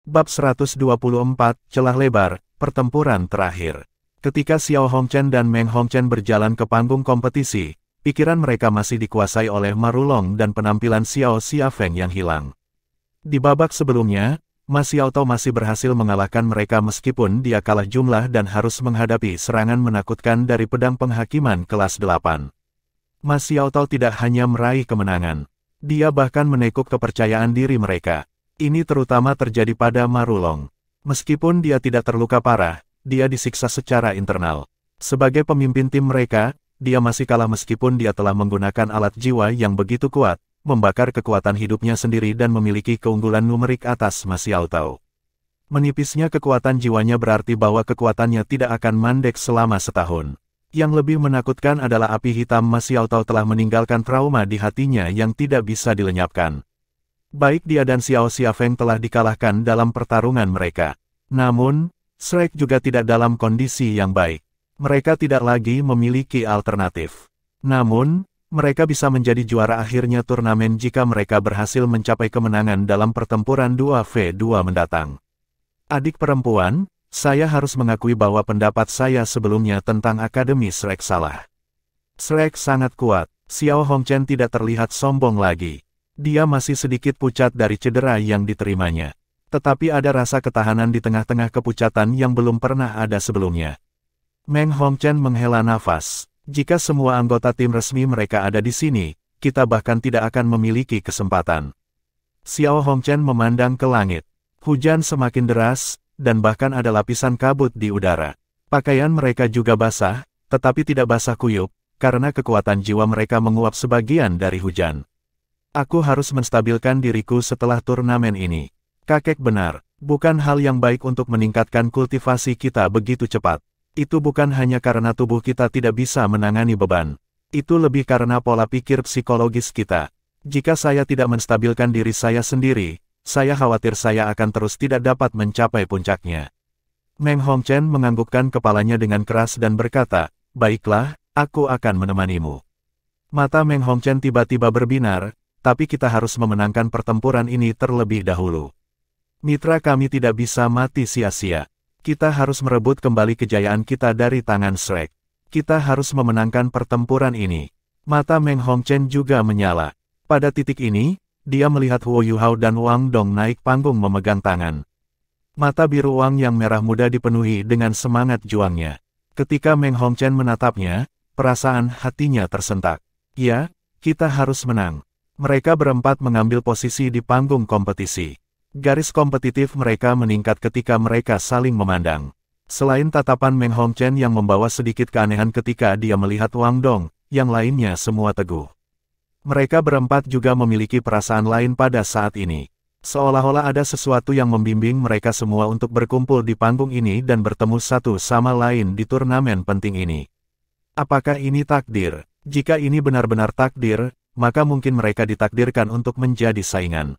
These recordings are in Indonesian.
Bab 124, Celah Lebar, Pertempuran Terakhir. Ketika Xiao Hongchen dan Meng Hongchen berjalan ke panggung kompetisi, pikiran mereka masih dikuasai oleh Marulong dan penampilan Xiao Xiafeng yang hilang. Di babak sebelumnya, Ma Xiaotao masih berhasil mengalahkan mereka meskipun dia kalah jumlah dan harus menghadapi serangan menakutkan dari pedang penghakiman kelas 8. Ma Xiaotao tidak hanya meraih kemenangan, dia bahkan menekuk kepercayaan diri mereka. Ini terutama terjadi pada Marulong. Meskipun dia tidak terluka parah, dia disiksa secara internal. Sebagai pemimpin tim mereka, dia masih kalah meskipun dia telah menggunakan alat jiwa yang begitu kuat, membakar kekuatan hidupnya sendiri dan memiliki keunggulan numerik atas Ma Xiaotao. Menipisnya kekuatan jiwanya berarti bahwa kekuatannya tidak akan mandek selama setahun. Yang lebih menakutkan adalah api hitam Ma Xiaotao telah meninggalkan trauma di hatinya yang tidak bisa dilenyapkan. Baik dia dan Xiao Xiafeng telah dikalahkan dalam pertarungan mereka. Namun, Shrek juga tidak dalam kondisi yang baik. Mereka tidak lagi memiliki alternatif. Namun, mereka bisa menjadi juara akhirnya turnamen jika mereka berhasil mencapai kemenangan dalam pertempuran 2v2 mendatang. Adik perempuan, saya harus mengakui bahwa pendapat saya sebelumnya tentang Akademi Shrek salah. Shrek sangat kuat. Xiao Hongchen tidak terlihat sombong lagi. Dia masih sedikit pucat dari cedera yang diterimanya. Tetapi ada rasa ketahanan di tengah-tengah kepucatan yang belum pernah ada sebelumnya. Meng Hongchen menghela nafas. Jika semua anggota tim resmi mereka ada di sini, kita bahkan tidak akan memiliki kesempatan. Xiao Hongchen memandang ke langit. Hujan semakin deras, dan bahkan ada lapisan kabut di udara. Pakaian mereka juga basah, tetapi tidak basah kuyup, karena kekuatan jiwa mereka menguap sebagian dari hujan. Aku harus menstabilkan diriku setelah turnamen ini. Kakek benar, bukan hal yang baik untuk meningkatkan kultivasi kita begitu cepat. Itu bukan hanya karena tubuh kita tidak bisa menangani beban. Itu lebih karena pola pikir psikologis kita. Jika saya tidak menstabilkan diri saya sendiri, saya khawatir saya akan terus tidak dapat mencapai puncaknya. Meng Hongchen menganggukkan kepalanya dengan keras dan berkata, "Baiklah, aku akan menemanimu." Mata Meng Hongchen tiba-tiba berbinar, tapi kita harus memenangkan pertempuran ini terlebih dahulu. Mitra kami tidak bisa mati sia-sia. Kita harus merebut kembali kejayaan kita dari tangan Shrek. Kita harus memenangkan pertempuran ini. Mata Meng Hongchen juga menyala. Pada titik ini, dia melihat Huo Yuhao dan Wang Dong naik panggung memegang tangan. Mata biru Wang yang merah muda dipenuhi dengan semangat juangnya. Ketika Meng Hongchen menatapnya, perasaan hatinya tersentak. Ya, kita harus menang. Mereka berempat mengambil posisi di panggung kompetisi. Garis kompetitif mereka meningkat ketika mereka saling memandang. Selain tatapan Meng Hongchen yang membawa sedikit keanehan ketika dia melihat Wang Dong, yang lainnya semua teguh. Mereka berempat juga memiliki perasaan lain pada saat ini. Seolah-olah ada sesuatu yang membimbing mereka semua untuk berkumpul di panggung ini dan bertemu satu sama lain di turnamen penting ini. Apakah ini takdir? Jika ini benar-benar takdir, maka mungkin mereka ditakdirkan untuk menjadi saingan.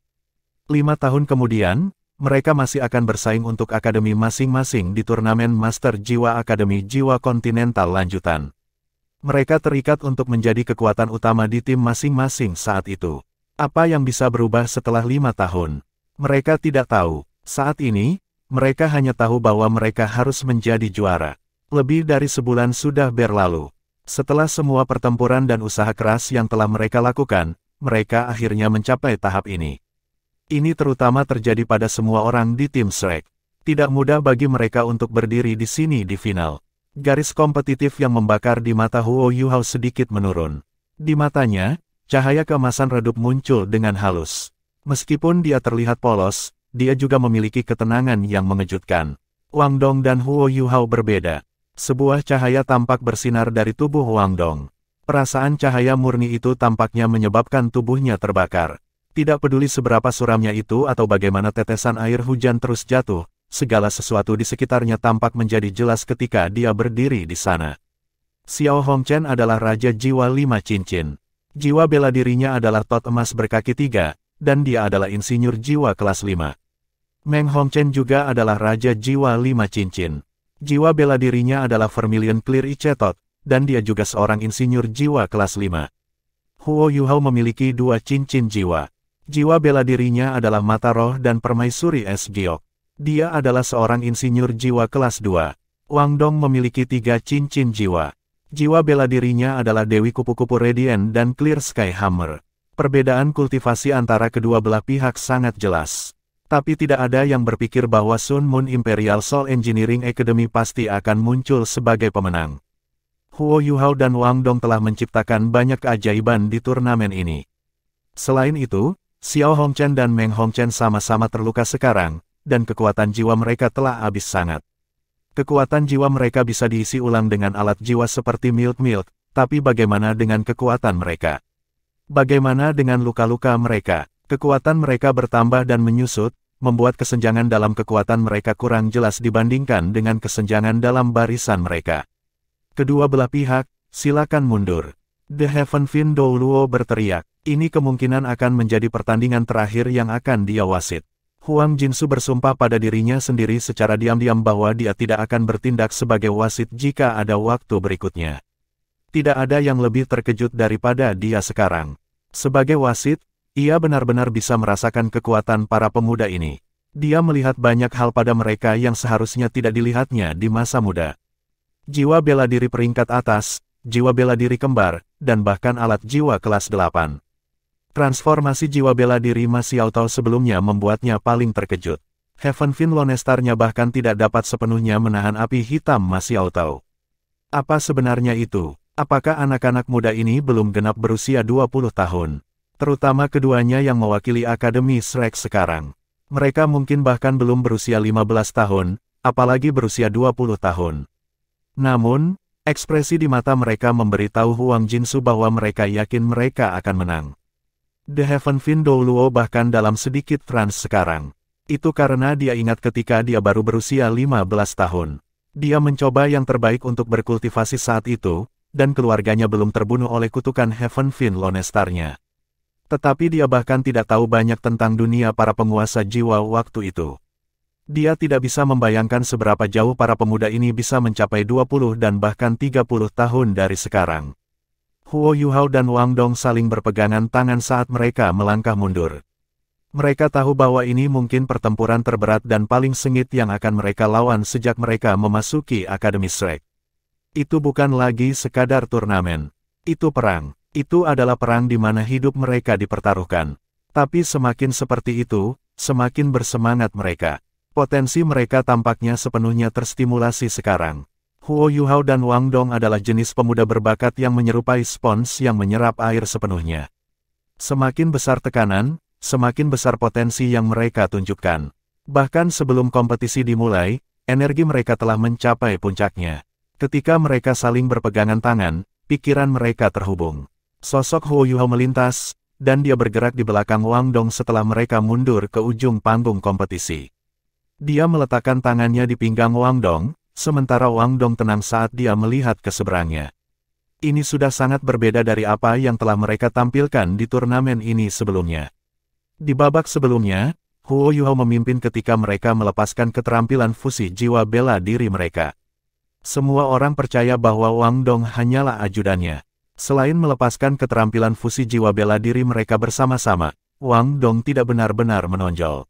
5 tahun kemudian, mereka masih akan bersaing untuk akademi masing-masing di turnamen Master Jiwa Akademi Jiwa Kontinental lanjutan. Mereka terikat untuk menjadi kekuatan utama di tim masing-masing saat itu. Apa yang bisa berubah setelah 5 tahun? Mereka tidak tahu. Saat ini, mereka hanya tahu bahwa mereka harus menjadi juara. Lebih dari sebulan sudah berlalu. Setelah semua pertempuran dan usaha keras yang telah mereka lakukan, mereka akhirnya mencapai tahap ini. Ini terutama terjadi pada semua orang di tim Shrek. Tidak mudah bagi mereka untuk berdiri di sini di final. Garis kompetitif yang membakar di mata Huo Yuhao sedikit menurun. Di matanya, cahaya keemasan redup muncul dengan halus. Meskipun dia terlihat polos, dia juga memiliki ketenangan yang mengejutkan. Wang Dong dan Huo Yuhao berbeda. Sebuah cahaya tampak bersinar dari tubuh Wang Dong. Perasaan cahaya murni itu tampaknya menyebabkan tubuhnya terbakar. Tidak peduli seberapa suramnya itu atau bagaimana tetesan air hujan terus jatuh, segala sesuatu di sekitarnya tampak menjadi jelas ketika dia berdiri di sana. Xiao Hongchen adalah Raja Jiwa 5 Cincin. Jiwa bela dirinya adalah tot emas berkaki 3, dan dia adalah insinyur jiwa kelas 5. Meng Hongchen juga adalah Raja Jiwa 5 Cincin. Jiwa bela dirinya adalah Vermilion Clear Icetot, dan dia juga seorang insinyur jiwa kelas 5. Huo Yuhao memiliki 2 cincin jiwa. Jiwa bela dirinya adalah Mata Roh dan Permaisuri Es Giok. Dia adalah seorang insinyur jiwa kelas 2. Wang Dong memiliki 3 cincin jiwa. Jiwa bela dirinya adalah Dewi Kupu-Kupu Radiant dan Clear Sky Hammer. Perbedaan kultivasi antara kedua belah pihak sangat jelas. Tapi tidak ada yang berpikir bahwa Sun Moon Imperial Soul Engineering Academy pasti akan muncul sebagai pemenang. Huo Yuhao dan Wang Dong telah menciptakan banyak keajaiban di turnamen ini. Selain itu, Xiao Hongchen dan Meng Hongchen sama-sama terluka sekarang, dan kekuatan jiwa mereka telah habis sangat. Kekuatan jiwa mereka bisa diisi ulang dengan alat jiwa seperti Milk, tapi bagaimana dengan kekuatan mereka? Bagaimana dengan luka-luka mereka? Kekuatan mereka bertambah dan menyusut, membuat kesenjangan dalam kekuatan mereka kurang jelas dibandingkan dengan kesenjangan dalam barisan mereka. Kedua belah pihak, silakan mundur. The Heaven Fin Douluo berteriak, ini kemungkinan akan menjadi pertandingan terakhir yang akan dia wasit. Huang Jinsu bersumpah pada dirinya sendiri secara diam-diam bahwa dia tidak akan bertindak sebagai wasit jika ada waktu berikutnya. Tidak ada yang lebih terkejut daripada dia sekarang. Sebagai wasit, ia benar-benar bisa merasakan kekuatan para pemuda ini. Dia melihat banyak hal pada mereka yang seharusnya tidak dilihatnya di masa muda. Jiwa bela diri peringkat atas, jiwa bela diri kembar, dan bahkan alat jiwa kelas 8. Transformasi jiwa bela diri Ma Xiaotao sebelumnya membuatnya paling terkejut. Heaven Fin Lonestar-nya bahkan tidak dapat sepenuhnya menahan api hitam Ma Xiaotao. Apa sebenarnya itu? Apakah anak-anak muda ini belum genap berusia 20 tahun? Terutama keduanya yang mewakili Akademi Shrek sekarang. Mereka mungkin bahkan belum berusia 15 tahun, apalagi berusia 20 tahun. Namun, ekspresi di mata mereka memberitahu Huang Jinsu bahwa mereka yakin mereka akan menang. The Heaven Fin Douluo bahkan dalam sedikit trans sekarang. Itu karena dia ingat ketika dia baru berusia 15 tahun. Dia mencoba yang terbaik untuk berkultivasi saat itu, dan keluarganya belum terbunuh oleh kutukan Heaven Fin Lonestar-nya. Tetapi dia bahkan tidak tahu banyak tentang dunia para penguasa jiwa waktu itu. Dia tidak bisa membayangkan seberapa jauh para pemuda ini bisa mencapai 20 dan bahkan 30 tahun dari sekarang. Huo Yuhao dan Wang Dong saling berpegangan tangan saat mereka melangkah mundur. Mereka tahu bahwa ini mungkin pertempuran terberat dan paling sengit yang akan mereka lawan sejak mereka memasuki Akademi Shrek. Itu bukan lagi sekadar turnamen. Itu perang. Itu adalah perang di mana hidup mereka dipertaruhkan. Tapi semakin seperti itu, semakin bersemangat mereka. Potensi mereka tampaknya sepenuhnya terstimulasi sekarang. Huo Yuhao dan Wang Dong adalah jenis pemuda berbakat yang menyerupai spons yang menyerap air sepenuhnya. Semakin besar tekanan, semakin besar potensi yang mereka tunjukkan. Bahkan sebelum kompetisi dimulai, energi mereka telah mencapai puncaknya. Ketika mereka saling berpegangan tangan, pikiran mereka terhubung. Sosok Huo Yuhao melintas, dan dia bergerak di belakang Wang Dong setelah mereka mundur ke ujung panggung kompetisi. Dia meletakkan tangannya di pinggang Wang Dong, sementara Wang Dong tenang saat dia melihat ke seberangnya. Ini sudah sangat berbeda dari apa yang telah mereka tampilkan di turnamen ini sebelumnya. Di babak sebelumnya, Huo Yuhao memimpin ketika mereka melepaskan keterampilan fusi jiwa bela diri mereka. Semua orang percaya bahwa Wang Dong hanyalah ajudannya. Selain melepaskan keterampilan fusi jiwa bela diri mereka bersama-sama, Wang Dong tidak benar-benar menonjol.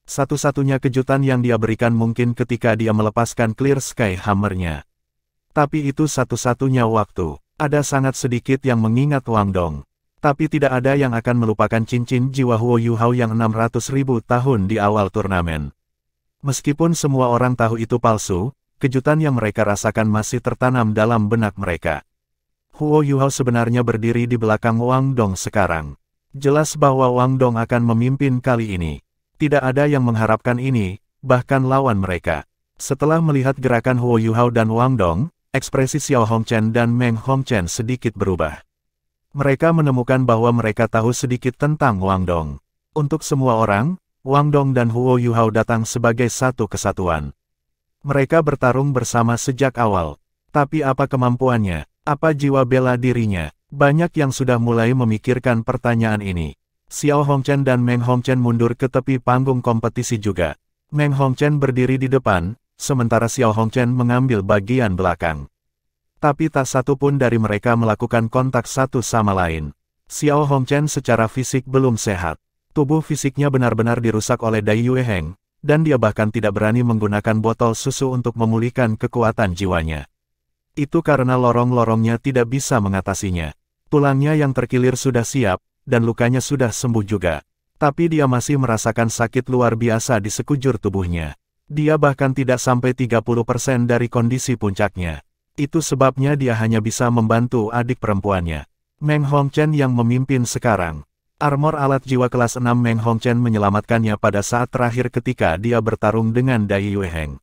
Satu-satunya kejutan yang dia berikan mungkin ketika dia melepaskan Clear Sky Hammer-nya. Tapi itu satu-satunya waktu. Ada sangat sedikit yang mengingat Wang Dong. Tapi tidak ada yang akan melupakan cincin jiwa Huo Yuhao yang 600.000 tahun di awal turnamen. Meskipun semua orang tahu itu palsu, kejutan yang mereka rasakan masih tertanam dalam benak mereka. Huo Yuhao sebenarnya berdiri di belakang Wang Dong sekarang. Jelas bahwa Wang Dong akan memimpin kali ini. Tidak ada yang mengharapkan ini, bahkan lawan mereka. Setelah melihat gerakan Huo Yuhao dan Wang Dong, ekspresi Xiao Hongchen dan Meng Hongchen sedikit berubah. Mereka menemukan bahwa mereka tahu sedikit tentang Wang Dong. Untuk semua orang, Wang Dong dan Huo Yuhao datang sebagai satu kesatuan. Mereka bertarung bersama sejak awal. Tapi apa kemampuannya? Apa jiwa bela dirinya? Banyak yang sudah mulai memikirkan pertanyaan ini. Xiao Hongchen dan Meng Hongchen mundur ke tepi panggung kompetisi juga. Meng Hongchen berdiri di depan, sementara Xiao Hongchen mengambil bagian belakang. Tapi tak satu pun dari mereka melakukan kontak satu sama lain. Xiao Hongchen secara fisik belum sehat. Tubuh fisiknya benar-benar dirusak oleh Dai Yue Heng, dan dia bahkan tidak berani menggunakan botol susu untuk memulihkan kekuatan jiwanya. Itu karena lorong-lorongnya tidak bisa mengatasinya. Tulangnya yang terkilir sudah siap, dan lukanya sudah sembuh juga. Tapi dia masih merasakan sakit luar biasa di sekujur tubuhnya. Dia bahkan tidak sampai 30% dari kondisi puncaknya. Itu sebabnya dia hanya bisa membantu adik perempuannya, Meng Hongchen yang memimpin sekarang. Armor alat jiwa kelas 6 Meng Hongchen menyelamatkannya pada saat terakhir ketika dia bertarung dengan Dai Yueheng.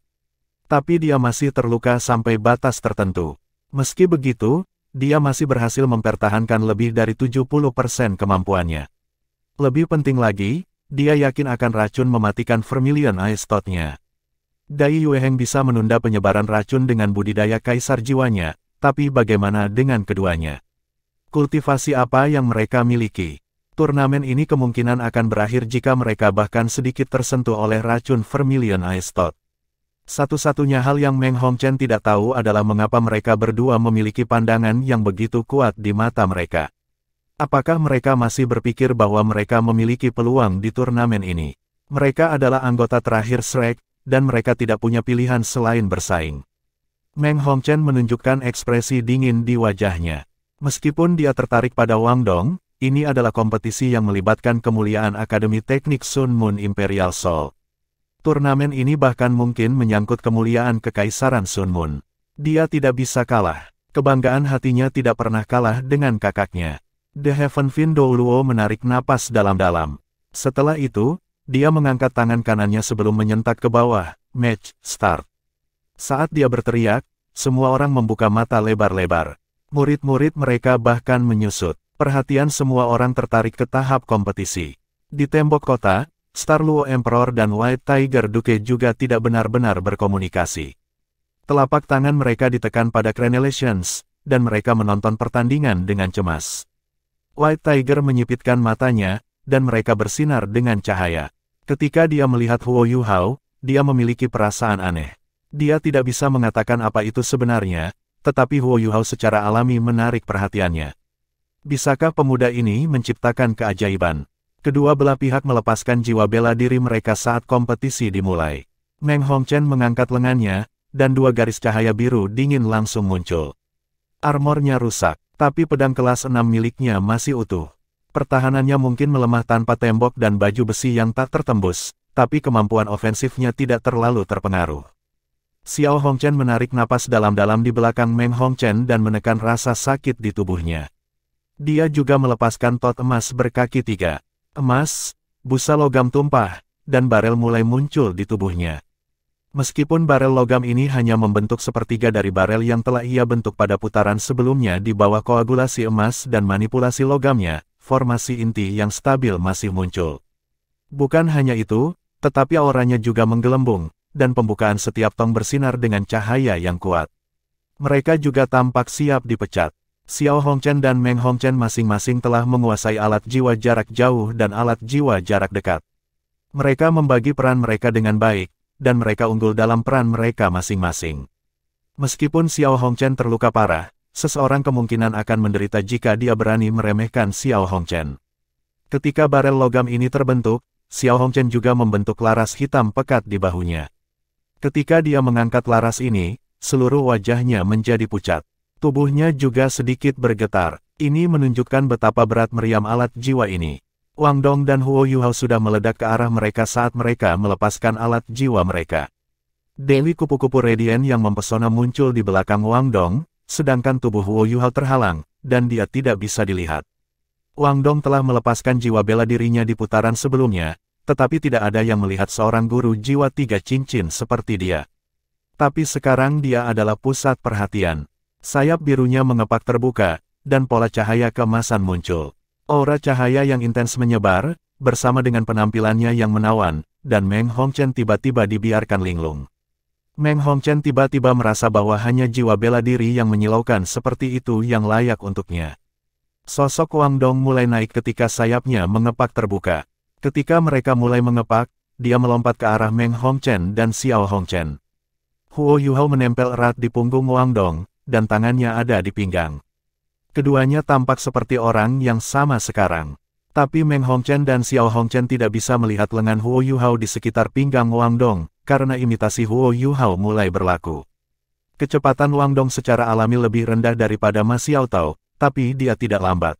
Tapi dia masih terluka sampai batas tertentu. Meski begitu, dia masih berhasil mempertahankan lebih dari 70% kemampuannya. Lebih penting lagi, dia yakin akan racun mematikan Vermilion Ice Toad-nya. Dai Yueheng bisa menunda penyebaran racun dengan budidaya kaisar jiwanya, tapi bagaimana dengan keduanya? Kultivasi apa yang mereka miliki? Turnamen ini kemungkinan akan berakhir jika mereka bahkan sedikit tersentuh oleh racun Vermilion Ice Toad. Satu-satunya hal yang Meng Hongchen tidak tahu adalah mengapa mereka berdua memiliki pandangan yang begitu kuat di mata mereka. Apakah mereka masih berpikir bahwa mereka memiliki peluang di turnamen ini? Mereka adalah anggota terakhir Shrek, dan mereka tidak punya pilihan selain bersaing. Meng Hongchen menunjukkan ekspresi dingin di wajahnya. Meskipun dia tertarik pada Wang Dong, ini adalah kompetisi yang melibatkan kemuliaan Akademi Teknik Sun Moon Imperial Soul. Turnamen ini bahkan mungkin menyangkut kemuliaan Kekaisaran Sun Moon. Dia tidak bisa kalah. Kebanggaan hatinya tidak pernah kalah dengan kakaknya. The Heaven Fin Douluo menarik napas dalam-dalam. Setelah itu, dia mengangkat tangan kanannya sebelum menyentak ke bawah. Match, start. Saat dia berteriak, semua orang membuka mata lebar-lebar. Murid-murid mereka bahkan menyusut. Perhatian semua orang tertarik ke tahap kompetisi. Di tembok kota, Star Luo Emperor dan White Tiger Duke juga tidak benar-benar berkomunikasi. Telapak tangan mereka ditekan pada crenellations, dan mereka menonton pertandingan dengan cemas. White Tiger menyipitkan matanya, dan mereka bersinar dengan cahaya. Ketika dia melihat Huo Yuhao, dia memiliki perasaan aneh. Dia tidak bisa mengatakan apa itu sebenarnya, tetapi Huo Yuhao secara alami menarik perhatiannya. Bisakah pemuda ini menciptakan keajaiban? Kedua belah pihak melepaskan jiwa bela diri mereka saat kompetisi dimulai. Meng Hongchen mengangkat lengannya, dan dua garis cahaya biru dingin langsung muncul. Armornya rusak, tapi pedang kelas 6 miliknya masih utuh. Pertahanannya mungkin melemah tanpa tembok dan baju besi yang tak tertembus, tapi kemampuan ofensifnya tidak terlalu terpengaruh. Xiao Hongchen menarik napas dalam-dalam di belakang Meng Hongchen dan menekan rasa sakit di tubuhnya. Dia juga melepaskan tot emas berkaki 3. Emas, busa logam tumpah, dan barel mulai muncul di tubuhnya. Meskipun barel logam ini hanya membentuk sepertiga dari barel yang telah ia bentuk pada putaran sebelumnya di bawah koagulasi emas dan manipulasi logamnya, formasi inti yang stabil masih muncul. Bukan hanya itu, tetapi auranya juga menggelembung, dan pembukaan setiap tong bersinar dengan cahaya yang kuat. Mereka juga tampak siap dipecat. Xiao Hongchen dan Meng Hongchen masing-masing telah menguasai alat jiwa jarak jauh dan alat jiwa jarak dekat. Mereka membagi peran mereka dengan baik, dan mereka unggul dalam peran mereka masing-masing. Meskipun Xiao Hongchen terluka parah, seseorang kemungkinan akan menderita jika dia berani meremehkan Xiao Hongchen. Ketika barel logam ini terbentuk, Xiao Hongchen juga membentuk laras hitam pekat di bahunya. Ketika dia mengangkat laras ini, seluruh wajahnya menjadi pucat. Tubuhnya juga sedikit bergetar. Ini menunjukkan betapa berat meriam alat jiwa ini. Wang Dong dan Huo Yuhao sudah meledak ke arah mereka saat mereka melepaskan alat jiwa mereka. Dewi kupu-kupu Radiant yang mempesona muncul di belakang Wang Dong, sedangkan tubuh Huo Yuhao terhalang, dan dia tidak bisa dilihat. Wang Dong telah melepaskan jiwa bela dirinya di putaran sebelumnya, tetapi tidak ada yang melihat seorang guru jiwa 3 cincin seperti dia. Tapi sekarang dia adalah pusat perhatian. Sayap birunya mengepak terbuka, dan pola cahaya keemasan muncul. Aura cahaya yang intens menyebar, bersama dengan penampilannya yang menawan, dan Meng Hongchen tiba-tiba dibiarkan linglung. Meng Hongchen tiba-tiba merasa bahwa hanya jiwa bela diri yang menyilaukan seperti itu yang layak untuknya. Sosok Wang Dong mulai naik ketika sayapnya mengepak terbuka. Ketika mereka mulai mengepak, dia melompat ke arah Meng Hongchen dan Xiao Hongchen. Huo Yuhao menempel erat di punggung Wang Dong, dan tangannya ada di pinggang. Keduanya tampak seperti orang yang sama sekarang. Tapi Meng Hongchen dan Xiao Hongchen tidak bisa melihat lengan Huo Yuhao di sekitar pinggang Wang Dong, karena imitasi Huo Yuhao mulai berlaku. Kecepatan Wang Dong secara alami lebih rendah daripada Ma Xiaotao, tapi dia tidak lambat.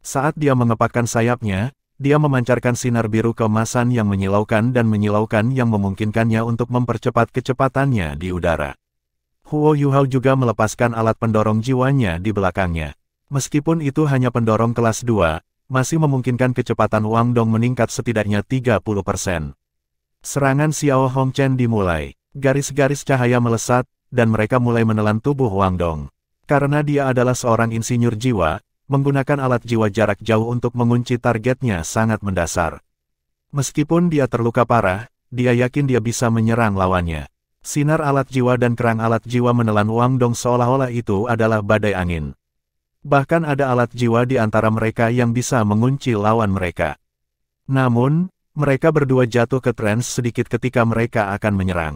Saat dia mengepakkan sayapnya, dia memancarkan sinar biru keemasan yang menyilaukan yang memungkinkannya untuk mempercepat kecepatannya di udara. Huo Yuhao juga melepaskan alat pendorong jiwanya di belakangnya. Meskipun itu hanya pendorong kelas 2, masih memungkinkan kecepatan Wang Dong meningkat setidaknya 30%. Serangan Xiao Hongchen dimulai. Garis-garis cahaya melesat, dan mereka mulai menelan tubuh Wang Dong. Karena dia adalah seorang insinyur jiwa, menggunakan alat jiwa jarak jauh untuk mengunci targetnya sangat mendasar. Meskipun dia terluka parah, dia yakin dia bisa menyerang lawannya. Sinar alat jiwa dan kerang alat jiwa menelan Wang Dong seolah-olah itu adalah badai angin. Bahkan ada alat jiwa di antara mereka yang bisa mengunci lawan mereka. Namun, mereka berdua jatuh ke trance sedikit ketika mereka akan menyerang.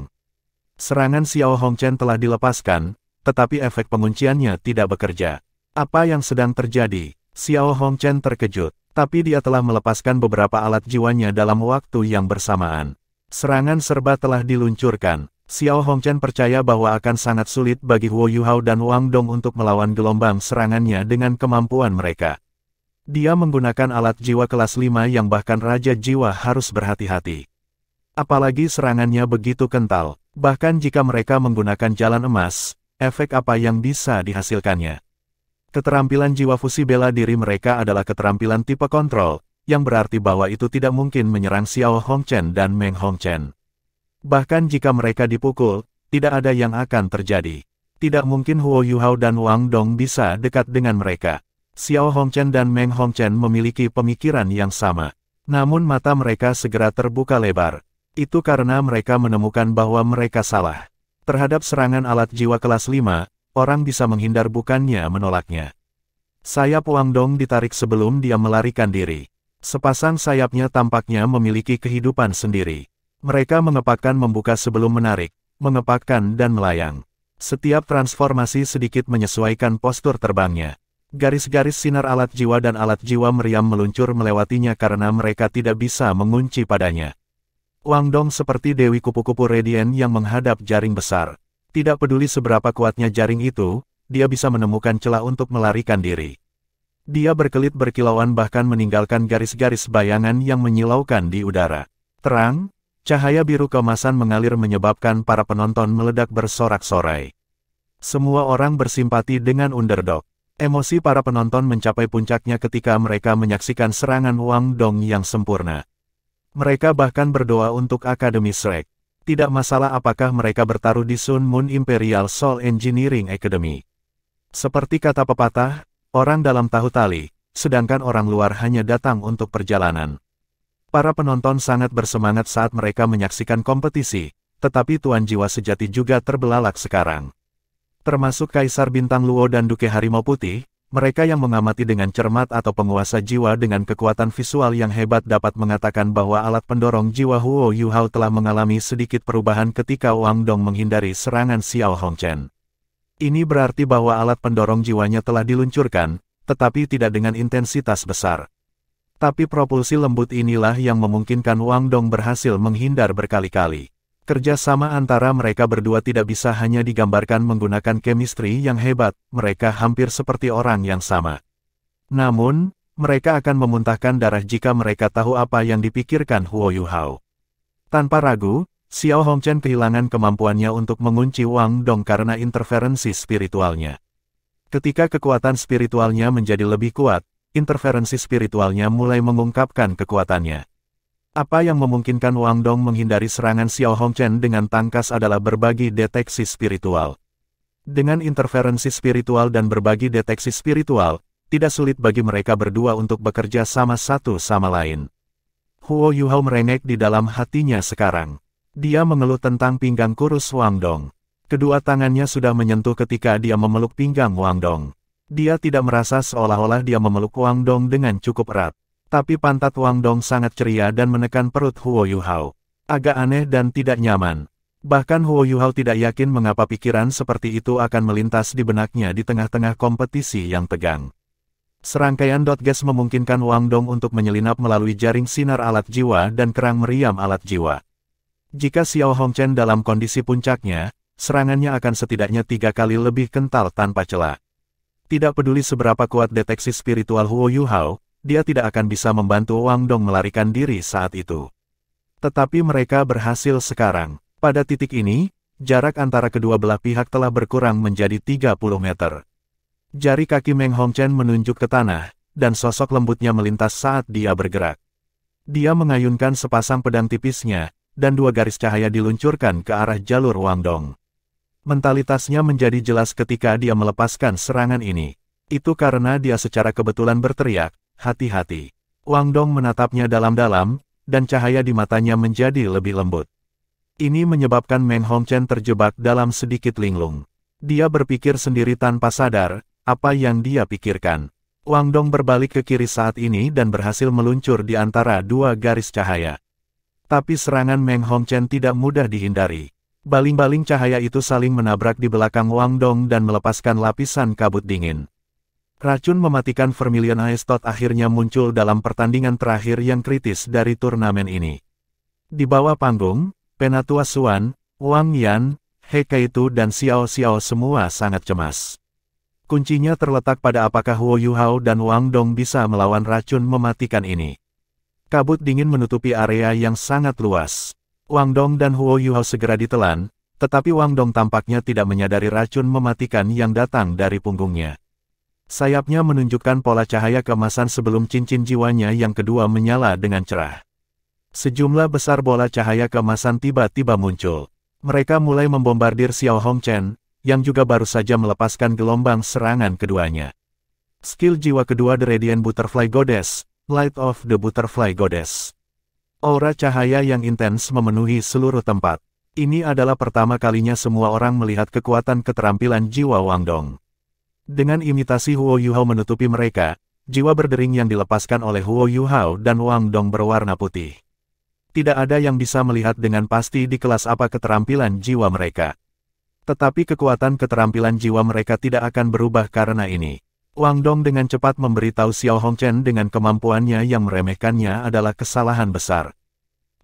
Serangan Xiao Hongchen telah dilepaskan, tetapi efek pengunciannya tidak bekerja. Apa yang sedang terjadi? Xiao Hongchen terkejut, tapi dia telah melepaskan beberapa alat jiwanya dalam waktu yang bersamaan. Serangan serba telah diluncurkan. Xiao Hongchen percaya bahwa akan sangat sulit bagi Huo Yuhao dan Wang Dong untuk melawan gelombang serangannya dengan kemampuan mereka. Dia menggunakan alat jiwa kelas 5 yang bahkan Raja Jiwa harus berhati-hati. Apalagi serangannya begitu kental, bahkan jika mereka menggunakan jalan emas, efek apa yang bisa dihasilkannya. Keterampilan jiwa fusi bela diri mereka adalah keterampilan tipe kontrol, yang berarti bahwa itu tidak mungkin menyerang Xiao Hongchen dan Meng Hongchen. Bahkan jika mereka dipukul, tidak ada yang akan terjadi. Tidak mungkin Huo Yuhao dan Wang Dong bisa dekat dengan mereka. Xiao Hongchen dan Meng Hongchen memiliki pemikiran yang sama. Namun mata mereka segera terbuka lebar. Itu karena mereka menemukan bahwa mereka salah. Terhadap serangan alat jiwa kelas 5, orang bisa menghindar bukannya menolaknya. Sayap Wang Dong ditarik sebelum dia melarikan diri. Sepasang sayapnya tampaknya memiliki kehidupan sendiri. Mereka mengepakkan membuka sebelum menarik, mengepakkan dan melayang. Setiap transformasi sedikit menyesuaikan postur terbangnya. Garis-garis sinar alat jiwa dan alat jiwa meriam meluncur melewatinya karena mereka tidak bisa mengunci padanya. Wang Dong seperti dewi kupu-kupu radian yang menghadap jaring besar. Tidak peduli seberapa kuatnya jaring itu, dia bisa menemukan celah untuk melarikan diri. Dia berkelit berkilauan bahkan meninggalkan garis-garis bayangan yang menyilaukan di udara. Terang, cahaya biru keemasan mengalir menyebabkan para penonton meledak bersorak-sorai. Semua orang bersimpati dengan underdog. Emosi para penonton mencapai puncaknya ketika mereka menyaksikan serangan Wang Dong yang sempurna. Mereka bahkan berdoa untuk Akademi Shrek. Tidak masalah apakah mereka bertaruh di Sun Moon Imperial Soul Engineering Academy. Seperti kata pepatah, orang dalam tahu tali, sedangkan orang luar hanya datang untuk perjalanan. Para penonton sangat bersemangat saat mereka menyaksikan kompetisi, tetapi Tuan Jiwa Sejati juga terbelalak sekarang. Termasuk Kaisar Bintang Luo dan Duke Harimau Putih, mereka yang mengamati dengan cermat atau penguasa jiwa dengan kekuatan visual yang hebat dapat mengatakan bahwa alat pendorong jiwa Huo Yuhao telah mengalami sedikit perubahan ketika Wang Dong menghindari serangan Xiao Hongchen. Ini berarti bahwa alat pendorong jiwanya telah diluncurkan, tetapi tidak dengan intensitas besar. Tapi propulsi lembut inilah yang memungkinkan Wang Dong berhasil menghindar berkali-kali. Kerjasama antara mereka berdua tidak bisa hanya digambarkan menggunakan chemistry yang hebat, mereka hampir seperti orang yang sama. Namun, mereka akan memuntahkan darah jika mereka tahu apa yang dipikirkan Huo Yuhao. Tanpa ragu, Xiao Hongchen kehilangan kemampuannya untuk mengunci Wang Dong karena interferensi spiritualnya. Ketika kekuatan spiritualnya menjadi lebih kuat, interferensi spiritualnya mulai mengungkapkan kekuatannya. Apa yang memungkinkan Wang Dong menghindari serangan Xiao Hongchen dengan tangkas adalah berbagi deteksi spiritual. Dengan interferensi spiritual dan berbagi deteksi spiritual, tidak sulit bagi mereka berdua untuk bekerja sama satu sama lain. Huo Yuhao merengek di dalam hatinya sekarang. Dia mengeluh tentang pinggang kurus Wang Dong. Kedua tangannya sudah menyentuh ketika dia memeluk pinggang Wang Dong. Dia tidak merasa seolah-olah dia memeluk Wang Dong dengan cukup erat. Tapi pantat Wang Dong sangat ceria dan menekan perut Huo Yuhao. Agak aneh dan tidak nyaman. Bahkan Huo Yuhao tidak yakin mengapa pikiran seperti itu akan melintas di benaknya di tengah-tengah kompetisi yang tegang. Serangkaian dot gas memungkinkan Wang Dong untuk menyelinap melalui jaring sinar alat jiwa dan kerang meriam alat jiwa. Jika Xiao Hongchen dalam kondisi puncaknya, serangannya akan setidaknya 3 kali lebih kental tanpa celah. Tidak peduli seberapa kuat deteksi spiritual Huo Yuhao, dia tidak akan bisa membantu Wang Dong melarikan diri saat itu. Tetapi mereka berhasil sekarang. Pada titik ini, jarak antara kedua belah pihak telah berkurang menjadi 30 meter. Jari kaki Meng Hongchen menunjuk ke tanah, dan sosok lembutnya melintas saat dia bergerak. Dia mengayunkan sepasang pedang tipisnya, dan 2 garis cahaya diluncurkan ke arah jalur Wang Dong. Mentalitasnya menjadi jelas ketika dia melepaskan serangan ini. Itu karena dia secara kebetulan berteriak, "Hati-hati." Wang Dong menatapnya dalam-dalam, dan cahaya di matanya menjadi lebih lembut. Ini menyebabkan Meng Hongchen terjebak dalam sedikit linglung. Dia berpikir sendiri tanpa sadar, apa yang dia pikirkan. Wang Dong berbalik ke kiri saat ini dan berhasil meluncur di antara 2 garis cahaya. Tapi serangan Meng Hongchen tidak mudah dihindari. Baling-baling cahaya itu saling menabrak di belakang Wang Dong dan melepaskan lapisan kabut dingin. Racun mematikan Vermilion Ice Tot akhirnya muncul dalam pertandingan terakhir yang kritis dari turnamen ini. Di bawah panggung, Penatua Xuan, Wang Yan, He Kaitu dan Xiao Xiao semua sangat cemas. Kuncinya terletak pada apakah Huo Yuhao dan Wang Dong bisa melawan racun mematikan ini. Kabut dingin menutupi area yang sangat luas. Wang Dong dan Huo Yuhao segera ditelan, tetapi Wang Dong tampaknya tidak menyadari racun mematikan yang datang dari punggungnya. Sayapnya menunjukkan pola cahaya keemasan sebelum cincin jiwanya yang kedua menyala dengan cerah. Sejumlah besar bola cahaya keemasan tiba-tiba muncul. Mereka mulai membombardir Xiao Hongchen, yang juga baru saja melepaskan gelombang serangan keduanya. Skill jiwa kedua The Radiant Butterfly Goddess, Light of the Butterfly Goddess. Aura cahaya yang intens memenuhi seluruh tempat. Ini adalah pertama kalinya semua orang melihat kekuatan keterampilan jiwa Wang Dong. Dengan imitasi Huo Yuhao menutupi mereka, jiwa berdering yang dilepaskan oleh Huo Yuhao dan Wang Dong berwarna putih. Tidak ada yang bisa melihat dengan pasti di kelas apa keterampilan jiwa mereka. Tetapi kekuatan keterampilan jiwa mereka tidak akan berubah karena ini. Wang Dong dengan cepat memberitahu Xiao Hongchen dengan kemampuannya yang meremehkannya adalah kesalahan besar.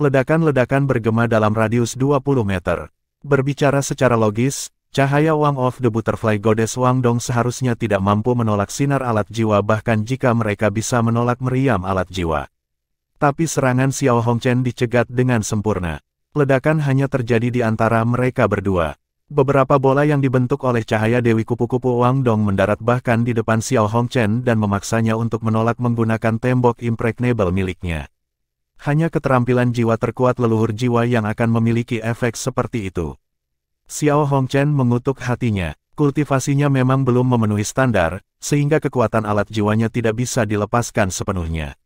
Ledakan-ledakan bergema dalam radius 20 meter. Berbicara secara logis, cahaya Wang of the Butterfly Goddess Wang Dong seharusnya tidak mampu menolak sinar alat jiwa bahkan jika mereka bisa menolak meriam alat jiwa. Tapi serangan Xiao Hongchen dicegat dengan sempurna. Ledakan hanya terjadi di antara mereka berdua. Beberapa bola yang dibentuk oleh cahaya Dewi Kupu-Kupu Wang Dong mendarat bahkan di depan Xiao Hongchen dan memaksanya untuk menolak menggunakan tembok impregnable miliknya. Hanya keterampilan jiwa terkuat leluhur jiwa yang akan memiliki efek seperti itu. Xiao Hongchen mengutuk hatinya. Kultivasinya memang belum memenuhi standar, sehingga kekuatan alat jiwanya tidak bisa dilepaskan sepenuhnya.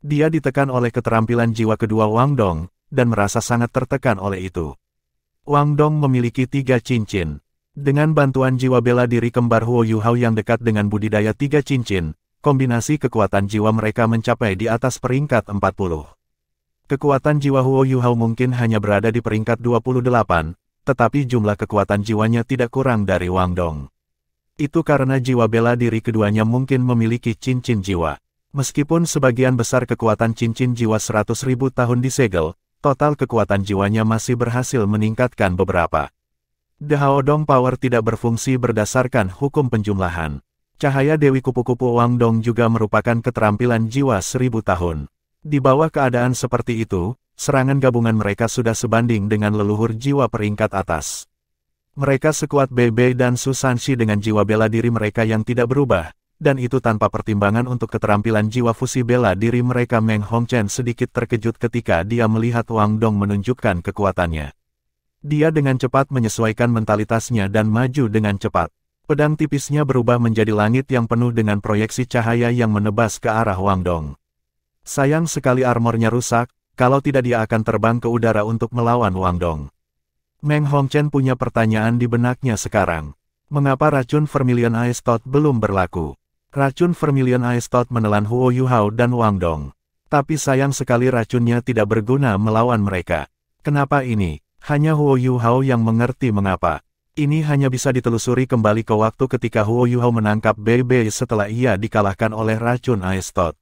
Dia ditekan oleh keterampilan jiwa kedua Wang Dong, dan merasa sangat tertekan oleh itu. Wang Dong memiliki 3 cincin. Dengan bantuan jiwa bela diri kembar Huo Yuhao yang dekat dengan budidaya 3 cincin, kombinasi kekuatan jiwa mereka mencapai di atas peringkat 40. Kekuatan jiwa Huo Yuhao mungkin hanya berada di peringkat 28, tetapi jumlah kekuatan jiwanya tidak kurang dari Wang Dong. Itu karena jiwa bela diri keduanya mungkin memiliki cincin jiwa. Meskipun sebagian besar kekuatan cincin jiwa 100.000 tahun disegel, total kekuatan jiwanya masih berhasil meningkatkan beberapa. The Haodong Power tidak berfungsi berdasarkan hukum penjumlahan. Cahaya Dewi Kupu-Kupu Wang Dong juga merupakan keterampilan jiwa 1000 tahun. Di bawah keadaan seperti itu, serangan gabungan mereka sudah sebanding dengan leluhur jiwa peringkat atas. Mereka sekuat Bei dan Su Sanxi dengan jiwa bela diri mereka yang tidak berubah, dan itu tanpa pertimbangan untuk keterampilan jiwa fusi bela diri mereka. Meng Hongchen sedikit terkejut ketika dia melihat Wang Dong menunjukkan kekuatannya. Dia dengan cepat menyesuaikan mentalitasnya dan maju dengan cepat. Pedang tipisnya berubah menjadi langit yang penuh dengan proyeksi cahaya yang menebas ke arah Wang Dong. Sayang sekali armornya rusak, kalau tidak dia akan terbang ke udara untuk melawan Wang Dong. Meng Hongchen punya pertanyaan di benaknya sekarang. Mengapa racun Vermilion Ice Tot belum berlaku? Racun Vermilion Ice Tot menelan Huo Yuhao dan Wang Dong. Tapi sayang sekali racunnya tidak berguna melawan mereka. Kenapa ini? Hanya Huo Yuhao yang mengerti mengapa. Ini hanya bisa ditelusuri kembali ke waktu ketika Huo Yuhao menangkap Bei Bei setelah ia dikalahkan oleh racun Ice Toad.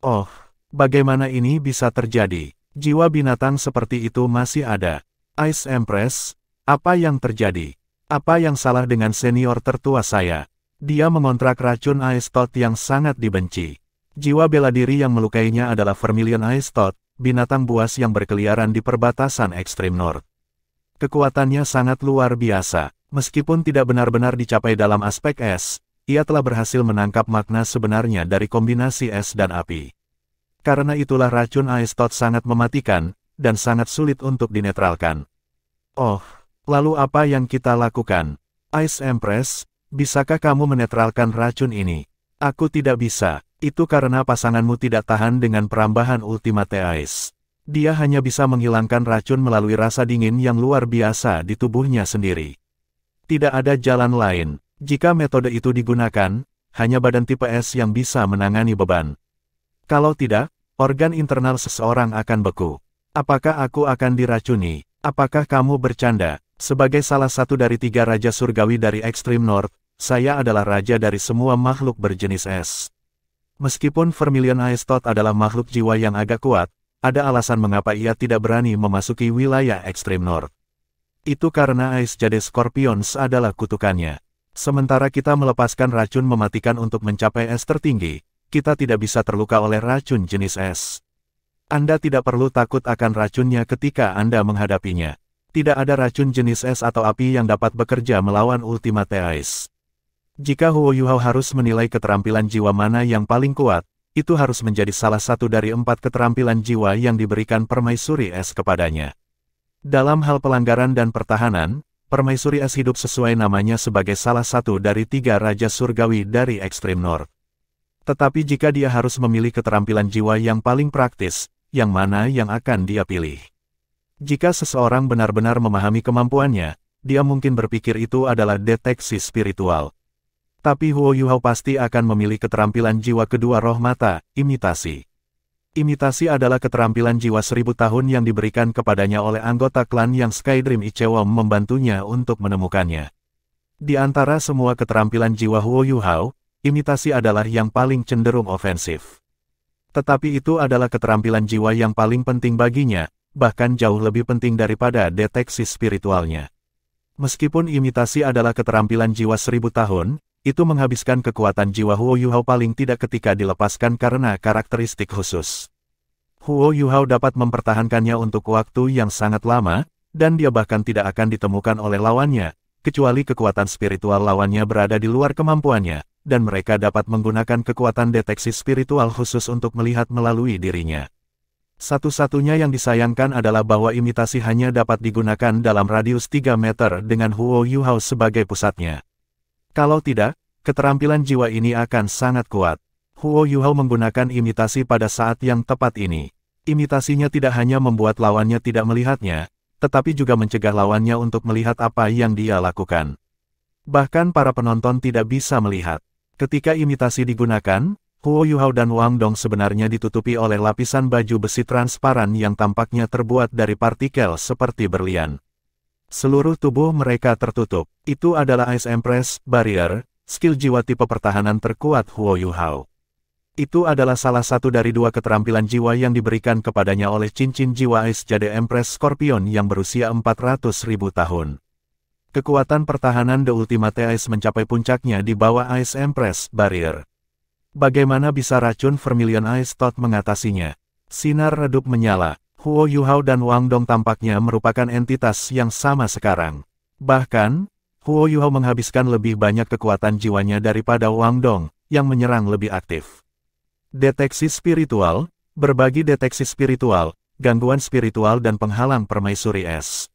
Oh, bagaimana ini bisa terjadi? Jiwa binatang seperti itu masih ada. Ice Empress, apa yang terjadi? Apa yang salah dengan senior tertua saya? Dia mengontrak racun Ice Toad yang sangat dibenci. Jiwa bela diri yang melukainya adalah Vermilion Ice Toad, binatang buas yang berkeliaran di perbatasan Extreme North. Kekuatannya sangat luar biasa. Meskipun tidak benar-benar dicapai dalam aspek es, ia telah berhasil menangkap makna sebenarnya dari kombinasi es dan api. Karena itulah racun Ice Toad sangat mematikan, dan sangat sulit untuk dinetralkan. Oh, lalu apa yang kita lakukan? Ice Empress, bisakah kamu menetralkan racun ini? Aku tidak bisa, itu karena pasanganmu tidak tahan dengan perambahan Ultimate Ice. Dia hanya bisa menghilangkan racun melalui rasa dingin yang luar biasa di tubuhnya sendiri. Tidak ada jalan lain. Jika metode itu digunakan, hanya badan tipe S yang bisa menangani beban. Kalau tidak, organ internal seseorang akan beku. Apakah aku akan diracuni? Apakah kamu bercanda? Sebagai salah satu dari 3 Raja Surgawi dari Extreme North, saya adalah raja dari semua makhluk berjenis es. Meskipun Vermilion Ice Toad adalah makhluk jiwa yang agak kuat, ada alasan mengapa ia tidak berani memasuki wilayah Extreme North. Itu karena Ice Jade Scorpions adalah kutukannya. Sementara kita melepaskan racun mematikan untuk mencapai es tertinggi, kita tidak bisa terluka oleh racun jenis es. Anda tidak perlu takut akan racunnya ketika Anda menghadapinya. Tidak ada racun jenis es atau api yang dapat bekerja melawan Ultimate Ice. Jika Huo Yuhao harus menilai keterampilan jiwa mana yang paling kuat, itu harus menjadi salah satu dari 4 keterampilan jiwa yang diberikan Permaisuri Es kepadanya. Dalam hal pelanggaran dan pertahanan, Permaisuri Es hidup sesuai namanya sebagai salah satu dari 3 Raja Surgawi dari Extreme North. Tetapi jika dia harus memilih keterampilan jiwa yang paling praktis, yang mana yang akan dia pilih? Jika seseorang benar-benar memahami kemampuannya, dia mungkin berpikir itu adalah deteksi spiritual. Tapi Huo Yuhao pasti akan memilih keterampilan jiwa kedua roh mata, imitasi. Imitasi adalah keterampilan jiwa 1000 tahun yang diberikan kepadanya oleh anggota klan yang Skydream Ichewon membantunya untuk menemukannya. Di antara semua keterampilan jiwa Huo Yuhao, imitasi adalah yang paling cenderung ofensif. Tetapi itu adalah keterampilan jiwa yang paling penting baginya, bahkan jauh lebih penting daripada deteksi spiritualnya. Meskipun imitasi adalah keterampilan jiwa 1000 tahun, itu menghabiskan kekuatan jiwa Huo Yuhao paling tidak ketika dilepaskan karena karakteristik khusus. Huo Yuhao dapat mempertahankannya untuk waktu yang sangat lama, dan dia bahkan tidak akan ditemukan oleh lawannya, kecuali kekuatan spiritual lawannya berada di luar kemampuannya, dan mereka dapat menggunakan kekuatan deteksi spiritual khusus untuk melihat melalui dirinya. Satu-satunya yang disayangkan adalah bahwa imitasi hanya dapat digunakan dalam radius 3 meter dengan Huo Yuhao sebagai pusatnya. Kalau tidak, keterampilan jiwa ini akan sangat kuat. Huo Yuhao menggunakan imitasi pada saat yang tepat ini. Imitasinya tidak hanya membuat lawannya tidak melihatnya, tetapi juga mencegah lawannya untuk melihat apa yang dia lakukan. Bahkan para penonton tidak bisa melihat. Ketika imitasi digunakan, Huo Yuhao dan Wang Dong sebenarnya ditutupi oleh lapisan baju besi transparan yang tampaknya terbuat dari partikel seperti berlian. Seluruh tubuh mereka tertutup. Itu adalah Ice Empress Barrier, skill jiwa tipe pertahanan terkuat Huo Yuhao. Itu adalah salah satu dari 2 keterampilan jiwa yang diberikan kepadanya oleh cincin jiwa Ice Jade Empress Scorpion yang berusia 400.000 tahun. Kekuatan pertahanan The Ultimate Ice mencapai puncaknya di bawah Ice Empress Barrier. Bagaimana bisa racun Vermilion Ice Toad mengatasinya? Sinar redup menyala. Huo Yuhao dan Wang Dong tampaknya merupakan entitas yang sama sekarang. Bahkan, Huo Yuhao menghabiskan lebih banyak kekuatan jiwanya daripada Wang Dong, yang menyerang lebih aktif. Deteksi spiritual, berbagi deteksi spiritual, gangguan spiritual dan penghalang permaisuri es.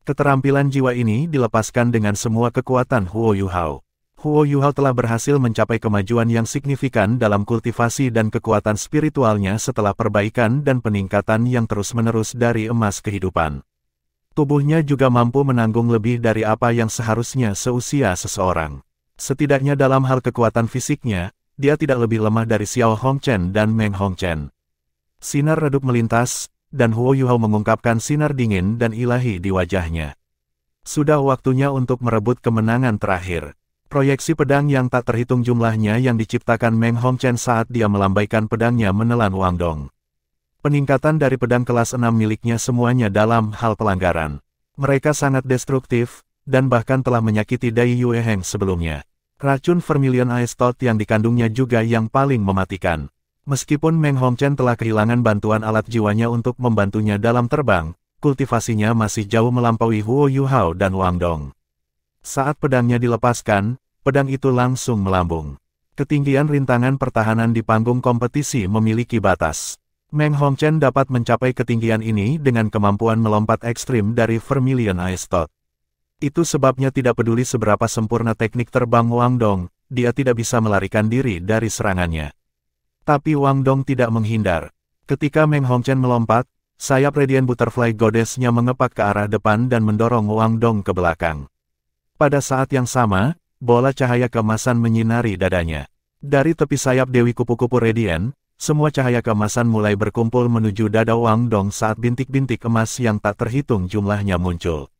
Keterampilan jiwa ini dilepaskan dengan semua kekuatan Huo Yuhao. Huo Yuhao telah berhasil mencapai kemajuan yang signifikan dalam kultivasi dan kekuatan spiritualnya setelah perbaikan dan peningkatan yang terus-menerus dari emas kehidupan. Tubuhnya juga mampu menanggung lebih dari apa yang seharusnya seusia seseorang. Setidaknya dalam hal kekuatan fisiknya, dia tidak lebih lemah dari Xiao Hongchen dan Meng Hongchen. Sinar redup melintas, dan Huo Yuhao mengungkapkan sinar dingin dan ilahi di wajahnya. Sudah waktunya untuk merebut kemenangan terakhir. Proyeksi pedang yang tak terhitung jumlahnya yang diciptakan Meng Hongchen saat dia melambaikan pedangnya menelan Wang Dong. Peningkatan dari pedang kelas 6 miliknya semuanya dalam hal pelanggaran. Mereka sangat destruktif, dan bahkan telah menyakiti Dai Yue Heng sebelumnya. Racun Vermilion Ice Thought yang dikandungnya juga yang paling mematikan. Meskipun Meng Hongchen telah kehilangan bantuan alat jiwanya untuk membantunya dalam terbang, kultivasinya masih jauh melampaui Huo Yuhao dan Wang Dong. Saat pedangnya dilepaskan, pedang itu langsung melambung. Ketinggian rintangan pertahanan di panggung kompetisi memiliki batas. Meng Hongchen dapat mencapai ketinggian ini dengan kemampuan melompat ekstrim dari Vermilion Ice Thought. Itu sebabnya tidak peduli seberapa sempurna teknik terbang Wang Dong, dia tidak bisa melarikan diri dari serangannya. Tapi Wang Dong tidak menghindar. Ketika Meng Hongchen melompat, sayap Radiant Butterfly Goddess-nya mengepak ke arah depan dan mendorong Wang Dong ke belakang. Pada saat yang sama, bola cahaya keemasan menyinari dadanya. Dari tepi sayap Dewi Kupu-Kupu Radiant, semua cahaya keemasan mulai berkumpul menuju dada Wang Dong saat bintik-bintik emas yang tak terhitung jumlahnya muncul.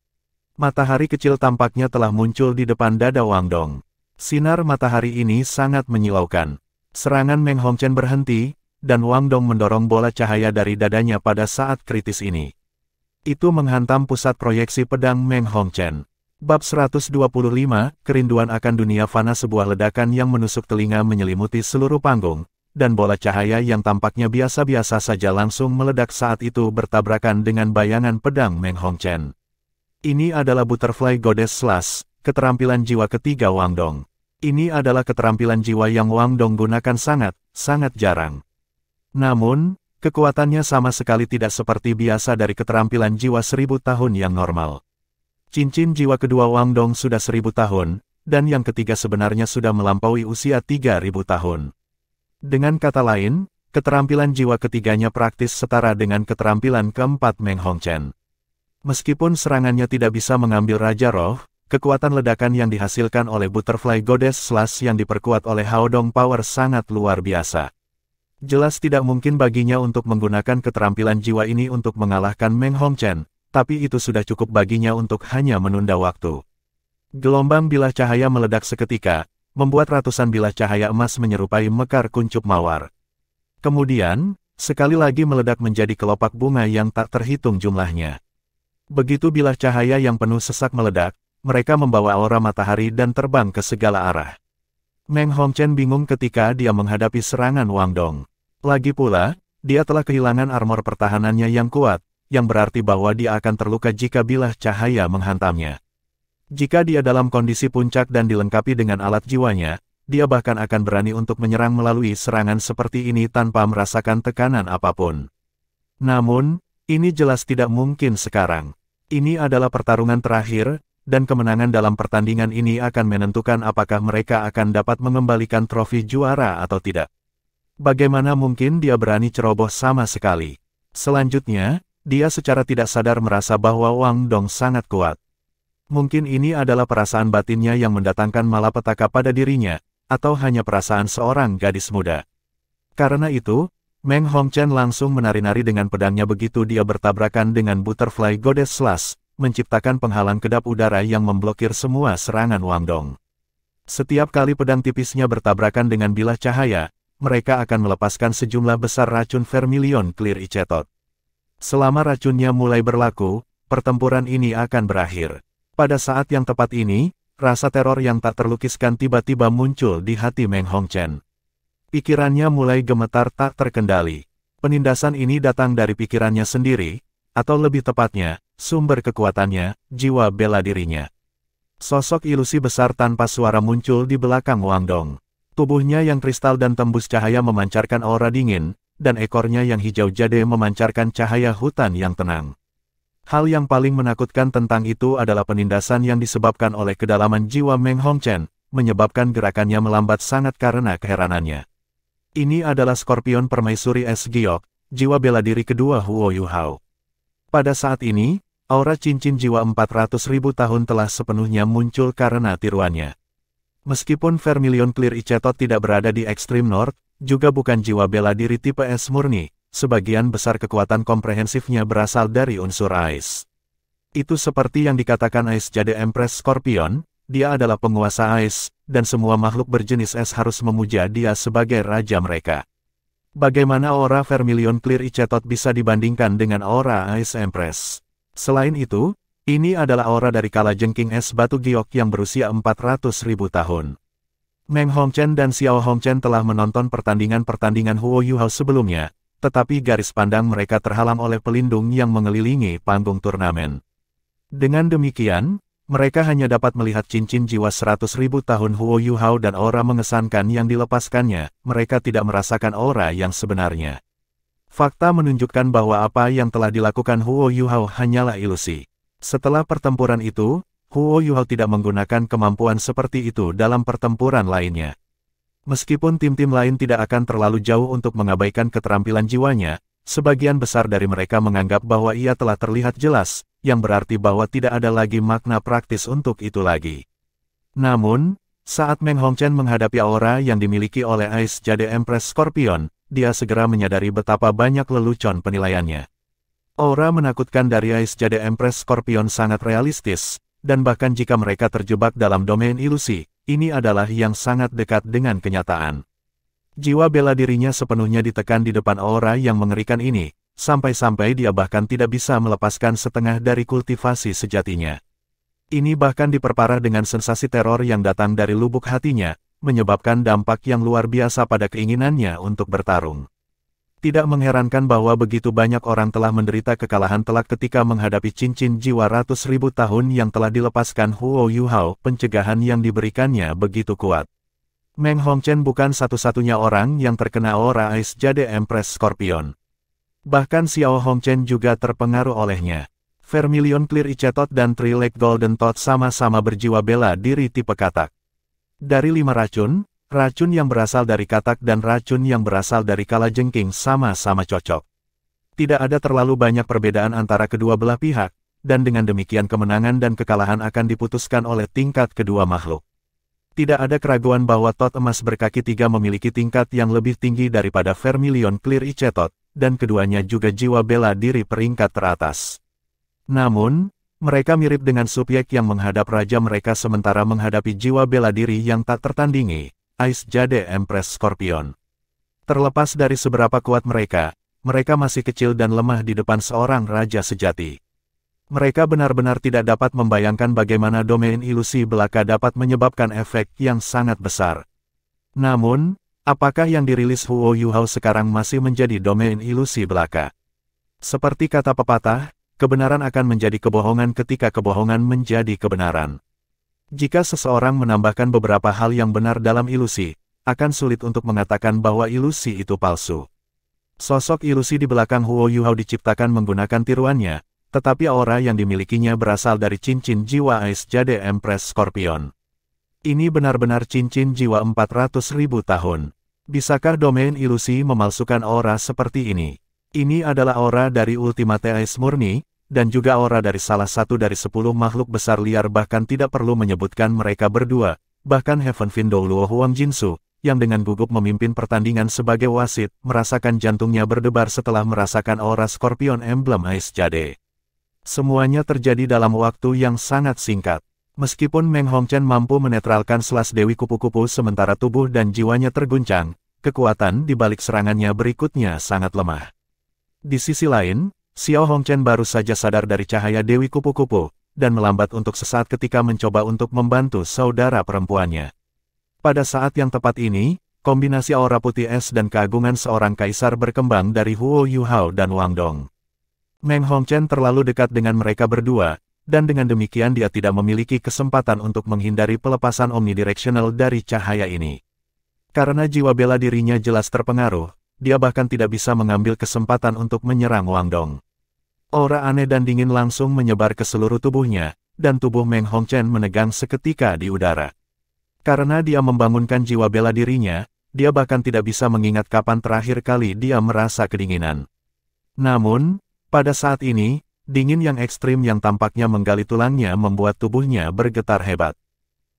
Matahari kecil tampaknya telah muncul di depan dada Wang Dong. Sinar matahari ini sangat menyilaukan. Serangan Meng Hongchen berhenti, dan Wang Dong mendorong bola cahaya dari dadanya pada saat kritis ini. Itu menghantam pusat proyeksi pedang Meng Hongchen. Bab 125, Kerinduan akan Dunia Fana. Sebuah ledakan yang menusuk telinga menyelimuti seluruh panggung, dan bola cahaya yang tampaknya biasa-biasa saja langsung meledak saat itu bertabrakan dengan bayangan pedang Meng Hongchen. Ini adalah Butterfly Goddess Slash, keterampilan jiwa ketiga Wang Dong. Ini adalah keterampilan jiwa yang Wang Dong gunakan sangat jarang. Namun, kekuatannya sama sekali tidak seperti biasa dari keterampilan jiwa 1000 tahun yang normal. Cincin jiwa kedua Wang Dong sudah 1000 tahun, dan yang ketiga sebenarnya sudah melampaui usia 3000 tahun. Dengan kata lain, keterampilan jiwa ketiganya praktis setara dengan keterampilan keempat Meng Hongchen. Meskipun serangannya tidak bisa mengambil Raja Roh, kekuatan ledakan yang dihasilkan oleh Butterfly Goddess Slash yang diperkuat oleh Hao Dong Power sangat luar biasa. Jelas tidak mungkin baginya untuk menggunakan keterampilan jiwa ini untuk mengalahkan Meng Hongchen, tapi itu sudah cukup baginya untuk hanya menunda waktu. Gelombang bilah cahaya meledak seketika, membuat ratusan bilah cahaya emas menyerupai mekar kuncup mawar. Kemudian, sekali lagi meledak menjadi kelopak bunga yang tak terhitung jumlahnya. Begitu bilah cahaya yang penuh sesak meledak, mereka membawa aura matahari dan terbang ke segala arah. Meng Hongchen bingung ketika dia menghadapi serangan Wang Dong. Lagi pula, dia telah kehilangan armor pertahanannya yang kuat, yang berarti bahwa dia akan terluka jika bilah cahaya menghantamnya. Jika dia dalam kondisi puncak dan dilengkapi dengan alat jiwanya, dia bahkan akan berani untuk menyerang melalui serangan seperti ini tanpa merasakan tekanan apapun. Namun, ini jelas tidak mungkin sekarang. Ini adalah pertarungan terakhir, dan kemenangan dalam pertandingan ini akan menentukan apakah mereka akan dapat mengembalikan trofi juara atau tidak. Bagaimana mungkin dia berani ceroboh sama sekali? Selanjutnya, dia secara tidak sadar merasa bahwa Wang Dong sangat kuat. Mungkin ini adalah perasaan batinnya yang mendatangkan malapetaka pada dirinya, atau hanya perasaan seorang gadis muda. Karena itu, Meng Hongchen langsung menari-nari dengan pedangnya begitu dia bertabrakan dengan Butterfly Goddess Slash, menciptakan penghalang kedap udara yang memblokir semua serangan Wang Dong. Setiap kali pedang tipisnya bertabrakan dengan bilah cahaya, mereka akan melepaskan sejumlah besar racun Vermilion Clear Icetot. Selama racunnya mulai berlaku, pertempuran ini akan berakhir. Pada saat yang tepat ini, rasa teror yang tak terlukiskan tiba-tiba muncul di hati Meng Hongchen. Pikirannya mulai gemetar tak terkendali. Penindasan ini datang dari pikirannya sendiri, atau lebih tepatnya, sumber kekuatannya, jiwa bela dirinya. Sosok ilusi besar tanpa suara muncul di belakang Wang Dong. Tubuhnya yang kristal dan tembus cahaya memancarkan aura dingin, dan ekornya yang hijau jade memancarkan cahaya hutan yang tenang. Hal yang paling menakutkan tentang itu adalah penindasan yang disebabkan oleh kedalaman jiwa Meng Hongchen, menyebabkan gerakannya melambat sangat karena keheranannya. Ini adalah Skorpion Permaisuri Es Giok, jiwa bela diri kedua Huo Yuhao. Pada saat ini, aura cincin jiwa 400.000 tahun telah sepenuhnya muncul karena tiruannya. Meskipun Vermilion Clear Icetot tidak berada di ekstrim North, juga bukan jiwa bela diri tipe es murni, sebagian besar kekuatan komprehensifnya berasal dari unsur Ice. Itu seperti yang dikatakan Ice Jade Empress Scorpion, dia adalah penguasa Ice, dan semua makhluk berjenis es harus memuja dia sebagai raja mereka. Bagaimana aura Vermilion Clear Icetot bisa dibandingkan dengan aura Ice Empress? Selain itu, ini adalah aura dari kalajengking es batu giok yang berusia 400.000 tahun. Meng Hongchen dan Xiao Hongchen telah menonton pertandingan-pertandingan Huo Yuhao sebelumnya, tetapi garis pandang mereka terhalang oleh pelindung yang mengelilingi panggung turnamen. Dengan demikian, mereka hanya dapat melihat cincin jiwa 100.000 tahun Huo Yuhao dan aura mengesankan yang dilepaskannya, mereka tidak merasakan aura yang sebenarnya. Fakta menunjukkan bahwa apa yang telah dilakukan Huo Yuhao hanyalah ilusi. Setelah pertempuran itu, Huo Yuhao tidak menggunakan kemampuan seperti itu dalam pertempuran lainnya. Meskipun tim-tim lain tidak akan terlalu jauh untuk mengabaikan keterampilan jiwanya, sebagian besar dari mereka menganggap bahwa ia telah terlihat jelas, yang berarti bahwa tidak ada lagi makna praktis untuk itu lagi. Namun, saat Meng Hongchen menghadapi aura yang dimiliki oleh Ice Jade Empress Scorpion, dia segera menyadari betapa banyak lelucon penilaiannya. Aura menakutkan dari Ice Jade Empress Scorpion sangat realistis, dan bahkan jika mereka terjebak dalam domain ilusi, ini adalah yang sangat dekat dengan kenyataan. Jiwa bela dirinya sepenuhnya ditekan di depan aura yang mengerikan ini, sampai-sampai dia bahkan tidak bisa melepaskan setengah dari kultivasi sejatinya. Ini bahkan diperparah dengan sensasi teror yang datang dari lubuk hatinya, menyebabkan dampak yang luar biasa pada keinginannya untuk bertarung. Tidak mengherankan bahwa begitu banyak orang telah menderita kekalahan telak ketika menghadapi cincin jiwa ratus ribu tahun yang telah dilepaskan Huo Yuhao, pencegahan yang diberikannya begitu kuat. Meng Hongchen bukan satu-satunya orang yang terkena aura Ice Jade Empress Scorpion. Bahkan Xiao Hongchen juga terpengaruh olehnya. Vermilion Clear Icetot dan Three-Leg Golden Tot sama-sama berjiwa bela diri tipe katak. Dari 5 racun, racun yang berasal dari katak dan racun yang berasal dari kalajengking sama-sama cocok. Tidak ada terlalu banyak perbedaan antara kedua belah pihak, dan dengan demikian kemenangan dan kekalahan akan diputuskan oleh tingkat kedua makhluk. Tidak ada keraguan bahwa Tot Emas berkaki 3 memiliki tingkat yang lebih tinggi daripada Vermilion Clear Icetot, dan keduanya juga jiwa bela diri peringkat teratas. Namun, mereka mirip dengan subjek yang menghadap raja mereka sementara menghadapi jiwa bela diri yang tak tertandingi, Ice Jade Empress Scorpion. Terlepas dari seberapa kuat mereka masih kecil dan lemah di depan seorang raja sejati. Mereka benar-benar tidak dapat membayangkan bagaimana domain ilusi belaka dapat menyebabkan efek yang sangat besar. Namun, apakah yang dirilis Huo Yuhao sekarang masih menjadi domain ilusi belaka? Seperti kata pepatah, kebenaran akan menjadi kebohongan ketika kebohongan menjadi kebenaran. Jika seseorang menambahkan beberapa hal yang benar dalam ilusi, akan sulit untuk mengatakan bahwa ilusi itu palsu. Sosok ilusi di belakang Huo Yuhao diciptakan menggunakan tiruannya, tetapi aura yang dimilikinya berasal dari cincin jiwa Ice Jade Empress Scorpion. Ini benar-benar cincin jiwa 400.000 tahun. Bisakah domain ilusi memalsukan aura seperti ini? Ini adalah aura dari Ultimate Ice murni, dan juga aura dari salah satu dari 10 makhluk besar liar, bahkan tidak perlu menyebutkan mereka berdua, bahkan Heaven Window Luo Huang Jinsu, yang dengan gugup memimpin pertandingan sebagai wasit, merasakan jantungnya berdebar setelah merasakan aura Scorpion Emblem Ice Jade. Semuanya terjadi dalam waktu yang sangat singkat. Meskipun Meng Hongchen mampu menetralkan selas Dewi Kupu-Kupu sementara tubuh dan jiwanya terguncang, kekuatan di balik serangannya berikutnya sangat lemah. Di sisi lain, Xiao Hongchen baru saja sadar dari cahaya Dewi Kupu-Kupu, dan melambat untuk sesaat ketika mencoba untuk membantu saudara perempuannya. Pada saat yang tepat ini, kombinasi aura putih es dan keagungan seorang kaisar berkembang dari Huo Yuhao dan Wang Dong. Meng Hongchen terlalu dekat dengan mereka berdua, dan dengan demikian dia tidak memiliki kesempatan untuk menghindari pelepasan omnidirectional dari cahaya ini. Karena jiwa bela dirinya jelas terpengaruh, dia bahkan tidak bisa mengambil kesempatan untuk menyerang Wang Dong. Aura aneh dan dingin langsung menyebar ke seluruh tubuhnya, dan tubuh Meng Hongchen menegang seketika di udara. Karena dia membangunkan jiwa bela dirinya, dia bahkan tidak bisa mengingat kapan terakhir kali dia merasa kedinginan. Namun, pada saat ini, dingin yang ekstrim yang tampaknya menggali tulangnya membuat tubuhnya bergetar hebat.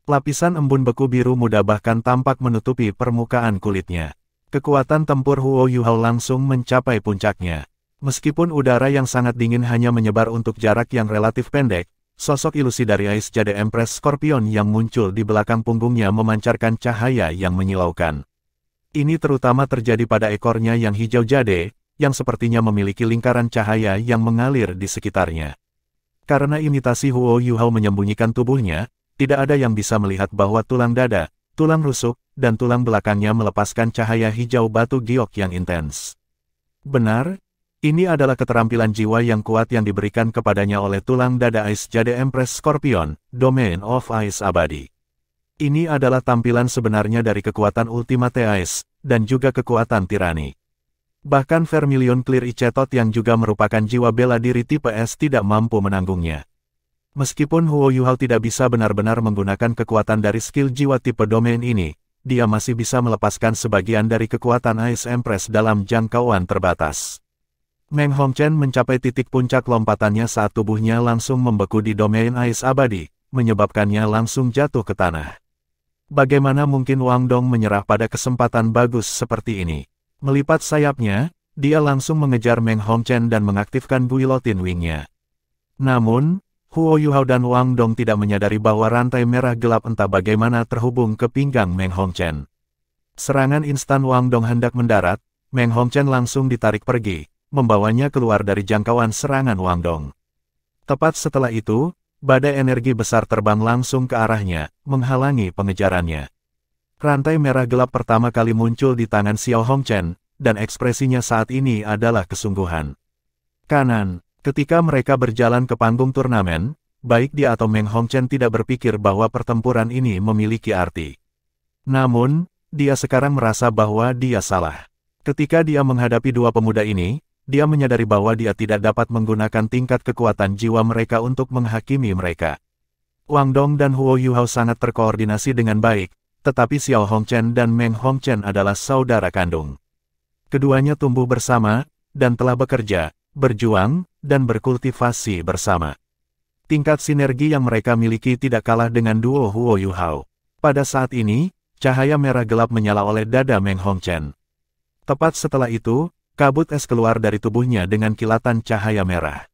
Lapisan embun beku biru muda bahkan tampak menutupi permukaan kulitnya. Kekuatan tempur Huo Yuhao langsung mencapai puncaknya. Meskipun udara yang sangat dingin hanya menyebar untuk jarak yang relatif pendek, sosok ilusi dari Ice Jade Empress Scorpion yang muncul di belakang punggungnya memancarkan cahaya yang menyilaukan. Ini terutama terjadi pada ekornya yang hijau jade, yang sepertinya memiliki lingkaran cahaya yang mengalir di sekitarnya. Karena imitasi Huo Yuhao menyembunyikan tubuhnya, tidak ada yang bisa melihat bahwa tulang dada, tulang rusuk, dan tulang belakangnya melepaskan cahaya hijau batu giok yang intens. Benar, ini adalah keterampilan jiwa yang kuat yang diberikan kepadanya oleh tulang dada Ice Jade Empress Scorpion, Domain of Ice abadi. Ini adalah tampilan sebenarnya dari kekuatan Ultimate Ice, dan juga kekuatan tirani. Bahkan Vermilion Clear Icetot yang juga merupakan jiwa bela diri tipe S tidak mampu menanggungnya. Meskipun Huo Yuhao tidak bisa benar-benar menggunakan kekuatan dari skill jiwa tipe domain ini, dia masih bisa melepaskan sebagian dari kekuatan Ice Empress dalam jangkauan terbatas. Meng Hongchen mencapai titik puncak lompatannya saat tubuhnya langsung membeku di domain Ice abadi, menyebabkannya langsung jatuh ke tanah. Bagaimana mungkin Wang Dong menyerah pada kesempatan bagus seperti ini? Melipat sayapnya, dia langsung mengejar Meng Hongchen dan mengaktifkan Guillotine Wing-nya. Namun, Huo Yuhao dan Wang Dong tidak menyadari bahwa rantai merah gelap entah bagaimana terhubung ke pinggang Meng Hongchen. Serangan instan Wang Dong hendak mendarat, Meng Hongchen langsung ditarik pergi, membawanya keluar dari jangkauan serangan Wang Dong. Tepat setelah itu, badai energi besar terbang langsung ke arahnya, menghalangi pengejarannya. Rantai merah gelap pertama kali muncul di tangan Xiao Hongchen, dan ekspresinya saat ini adalah kesungguhan. Kanan. Ketika mereka berjalan ke panggung turnamen, baik dia atau Meng Hongchen tidak berpikir bahwa pertempuran ini memiliki arti. Namun, dia sekarang merasa bahwa dia salah. Ketika dia menghadapi dua pemuda ini, dia menyadari bahwa dia tidak dapat menggunakan tingkat kekuatan jiwa mereka untuk menghakimi mereka. Wang Dong dan Huo Yuhao sangat terkoordinasi dengan baik, tetapi Xiao Hongchen dan Meng Hongchen adalah saudara kandung. Keduanya tumbuh bersama, dan telah bekerja, berjuang, dan berkultivasi bersama. Tingkat sinergi yang mereka miliki tidak kalah dengan duo Huo Yuhao. Pada saat ini, cahaya merah gelap menyala oleh dada Meng Hongchen. Tepat setelah itu, kabut es keluar dari tubuhnya dengan kilatan cahaya merah.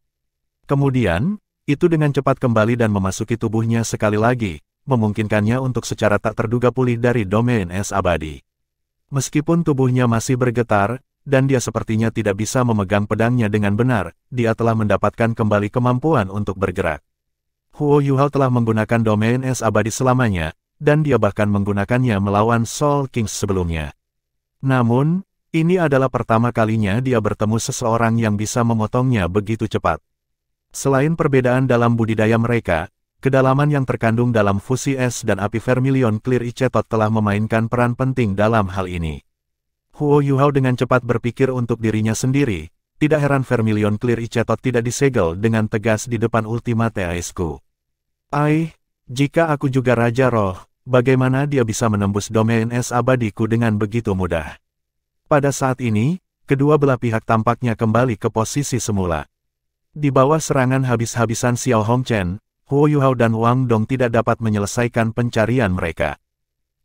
Kemudian, itu dengan cepat kembali dan memasuki tubuhnya sekali lagi, memungkinkannya untuk secara tak terduga pulih dari domain es abadi. Meskipun tubuhnya masih bergetar, dan dia sepertinya tidak bisa memegang pedangnya dengan benar, dia telah mendapatkan kembali kemampuan untuk bergerak. Huo Yuhao telah menggunakan domain es abadi selamanya, dan dia bahkan menggunakannya melawan Soul Kings sebelumnya. Namun, ini adalah pertama kalinya dia bertemu seseorang yang bisa memotongnya begitu cepat. Selain perbedaan dalam budidaya mereka, kedalaman yang terkandung dalam fusi es dan api Vermilion Clear Icetot telah memainkan peran penting dalam hal ini. Huo Yuhao dengan cepat berpikir untuk dirinya sendiri, tidak heran Vermilion Clear Icetot tidak disegel dengan tegas di depan Ultimate Ice-ku. Jika aku juga Raja Roh, bagaimana dia bisa menembus domain es abadiku dengan begitu mudah? Pada saat ini, kedua belah pihak tampaknya kembali ke posisi semula. Di bawah serangan habis-habisan Xiao Hongchen, Huo Yuhao dan Wang Dong tidak dapat menyelesaikan pencarian mereka.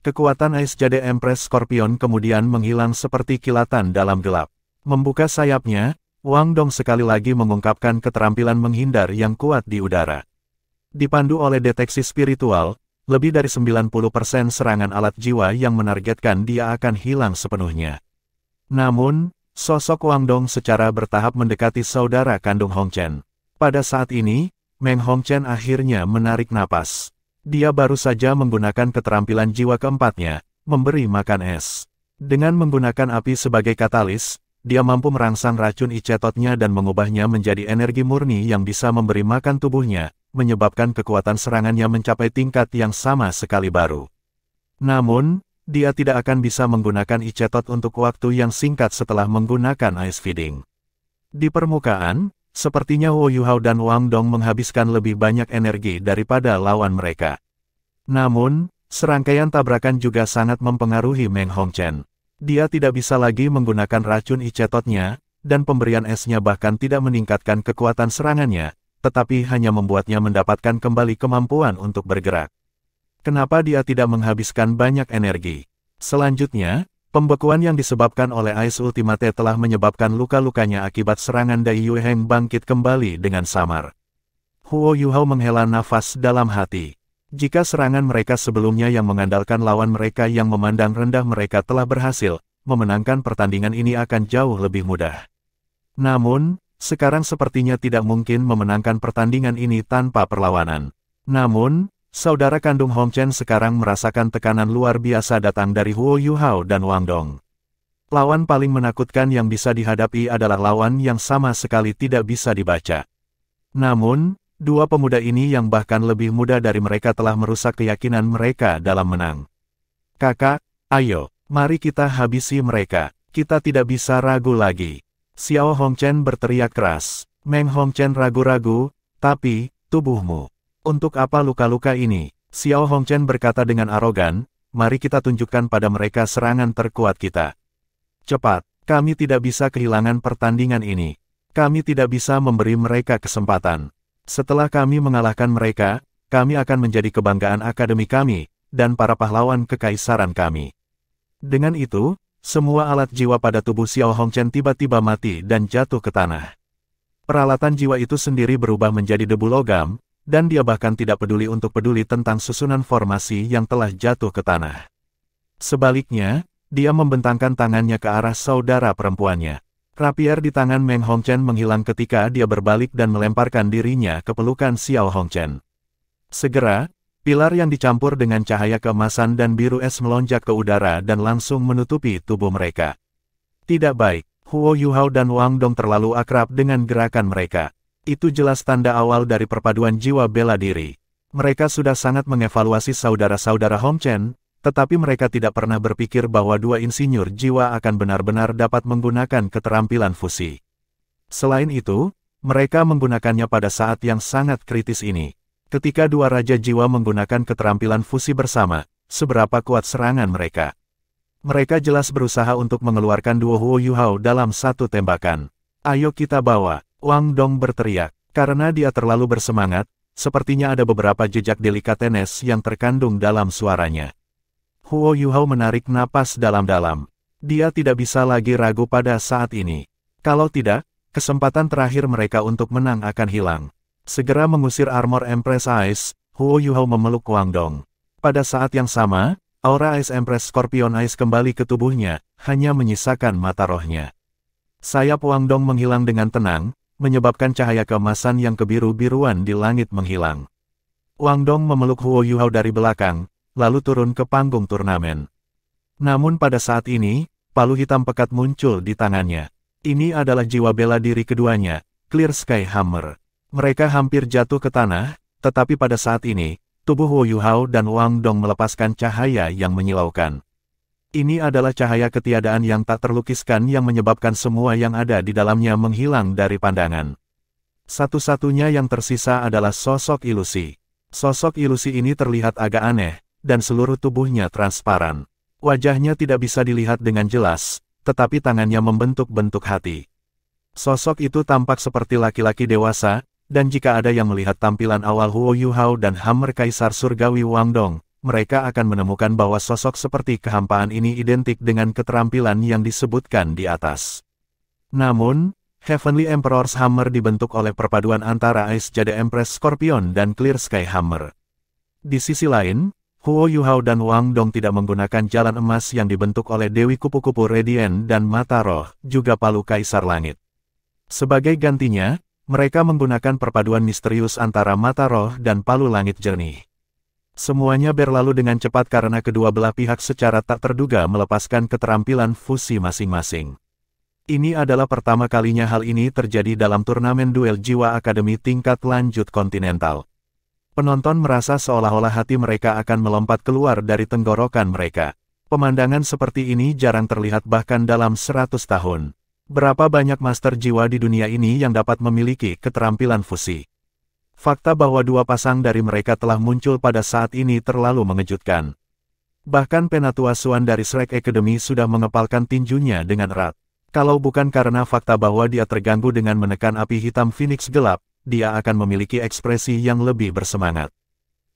Kekuatan Ice Jade Empress Scorpion kemudian menghilang seperti kilatan dalam gelap. Membuka sayapnya, Wang Dong sekali lagi mengungkapkan keterampilan menghindar yang kuat di udara. Dipandu oleh deteksi spiritual, lebih dari 90% serangan alat jiwa yang menargetkan dia akan hilang sepenuhnya. Namun, sosok Wang Dong secara bertahap mendekati saudara kandung Hongchen. Pada saat ini, Meng Hongchen akhirnya menarik napas. Dia baru saja menggunakan keterampilan jiwa keempatnya, memberi makan es. Dengan menggunakan api sebagai katalis, dia mampu merangsang racun icetotnya dan mengubahnya menjadi energi murni yang bisa memberi makan tubuhnya, menyebabkan kekuatan serangannya mencapai tingkat yang sama sekali baru. Namun, dia tidak akan bisa menggunakan icetot untuk waktu yang singkat setelah menggunakan ice feeding. Di permukaan, sepertinya Huo Yuhao dan Wang Dong menghabiskan lebih banyak energi daripada lawan mereka. Namun, serangkaian tabrakan juga sangat mempengaruhi Meng Hongchen. Dia tidak bisa lagi menggunakan racun icetotnya, dan pemberian esnya bahkan tidak meningkatkan kekuatan serangannya, tetapi hanya membuatnya mendapatkan kembali kemampuan untuk bergerak. Kenapa dia tidak menghabiskan banyak energi? Selanjutnya, Pembekuan yang disebabkan oleh Ice Ultimate telah menyebabkan luka-lukanya akibat serangan Dai Yuheng bangkit kembali dengan samar. Huo Yuhao menghela nafas dalam hati. Jika serangan mereka sebelumnya yang mengandalkan lawan mereka yang memandang rendah mereka telah berhasil, memenangkan pertandingan ini akan jauh lebih mudah. Namun, sekarang sepertinya tidak mungkin memenangkan pertandingan ini tanpa perlawanan. Namun, saudara kandung Hong Chen sekarang merasakan tekanan luar biasa datang dari Huo Yuhao dan Wang Dong. Lawan paling menakutkan yang bisa dihadapi adalah lawan yang sama sekali tidak bisa dibaca. Namun, dua pemuda ini yang bahkan lebih muda dari mereka telah merusak keyakinan mereka dalam menang. Kakak, ayo, mari kita habisi mereka. Kita tidak bisa ragu lagi. Xiao Hongchen berteriak keras. Meng Hongchen ragu-ragu, tapi, tubuhmu. Untuk apa luka-luka ini? Xiao Hongchen berkata dengan arogan, mari kita tunjukkan pada mereka serangan terkuat kita. Cepat, kami tidak bisa kehilangan pertandingan ini. Kami tidak bisa memberi mereka kesempatan. Setelah kami mengalahkan mereka, kami akan menjadi kebanggaan akademi kami, dan para pahlawan kekaisaran kami. Dengan itu, semua alat jiwa pada tubuh Xiao Hongchen tiba-tiba mati dan jatuh ke tanah. Peralatan jiwa itu sendiri berubah menjadi debu logam, dan dia bahkan tidak peduli tentang susunan formasi yang telah jatuh ke tanah. Sebaliknya, dia membentangkan tangannya ke arah saudara perempuannya. Rapier di tangan Meng Hongchen menghilang ketika dia berbalik dan melemparkan dirinya ke pelukan Xiao Hongchen. Segera, pilar yang dicampur dengan cahaya keemasan dan biru es melonjak ke udara dan langsung menutupi tubuh mereka. Tidak baik, Huo Yuhao dan Wang Dong terlalu akrab dengan gerakan mereka. Itu jelas tanda awal dari perpaduan jiwa bela diri. Mereka sudah sangat mengevaluasi saudara-saudara Hongchen, tetapi mereka tidak pernah berpikir bahwa dua insinyur jiwa akan benar-benar dapat menggunakan keterampilan fusi. Selain itu, mereka menggunakannya pada saat yang sangat kritis ini. Ketika dua raja jiwa menggunakan keterampilan fusi bersama, seberapa kuat serangan mereka. Mereka jelas berusaha untuk mengeluarkan dua Huo Yuhao dalam satu tembakan. Ayo kita bawa, Wang Dong berteriak. Karena dia terlalu bersemangat, sepertinya ada beberapa jejak delikatenes yang terkandung dalam suaranya. Huo Yuhao menarik napas dalam-dalam. Dia tidak bisa lagi ragu pada saat ini. Kalau tidak, kesempatan terakhir mereka untuk menang akan hilang. Segera mengusir armor Empress Ice, Huo Yuhao memeluk Wang Dong. Pada saat yang sama, aura Ice Empress Scorpion Ice kembali ke tubuhnya, hanya menyisakan mata rohnya. Sayap Wang Dong menghilang dengan tenang, menyebabkan cahaya keemasan yang kebiru-biruan di langit menghilang. Wang Dong memeluk Huo Yuhao dari belakang, lalu turun ke panggung turnamen. Namun pada saat ini, palu hitam pekat muncul di tangannya. Ini adalah jiwa bela diri keduanya, Clear Sky Hammer. Mereka hampir jatuh ke tanah, tetapi pada saat ini, tubuh Huo Yuhao dan Wang Dong melepaskan cahaya yang menyilaukan. Ini adalah cahaya ketiadaan yang tak terlukiskan yang menyebabkan semua yang ada di dalamnya menghilang dari pandangan. Satu-satunya yang tersisa adalah sosok ilusi. Sosok ilusi ini terlihat agak aneh, dan seluruh tubuhnya transparan. Wajahnya tidak bisa dilihat dengan jelas, tetapi tangannya membentuk-bentuk hati. Sosok itu tampak seperti laki-laki dewasa, dan jika ada yang melihat tampilan awal Huo Yuhao dan Hammer Kaisar Surgawi Wang Dong, mereka akan menemukan bahwa sosok seperti kehampaan ini identik dengan keterampilan yang disebutkan di atas. Namun, Heavenly Emperor's Hammer dibentuk oleh perpaduan antara Ice Jade Empress Scorpion dan Clear Sky Hammer. Di sisi lain, Huo Yuhao dan Wang Dong tidak menggunakan jalan emas yang dibentuk oleh Dewi Kupu-Kupu Radiant dan Mata Roh, juga palu Kaisar Langit. Sebagai gantinya, mereka menggunakan perpaduan misterius antara Mata Roh dan palu Langit Jernih. Semuanya berlalu dengan cepat karena kedua belah pihak secara tak terduga melepaskan keterampilan fusi masing-masing. Ini adalah pertama kalinya hal ini terjadi dalam turnamen duel jiwa akademi tingkat lanjut kontinental. Penonton merasa seolah-olah hati mereka akan melompat keluar dari tenggorokan mereka. Pemandangan seperti ini jarang terlihat bahkan dalam 100 tahun. Berapa banyak master jiwa di dunia ini yang dapat memiliki keterampilan fusi? Fakta bahwa dua pasang dari mereka telah muncul pada saat ini terlalu mengejutkan. Bahkan Penatua Suan dari Shrek Academy sudah mengepalkan tinjunya dengan erat. Kalau bukan karena fakta bahwa dia terganggu dengan menekan api hitam Phoenix gelap, dia akan memiliki ekspresi yang lebih bersemangat.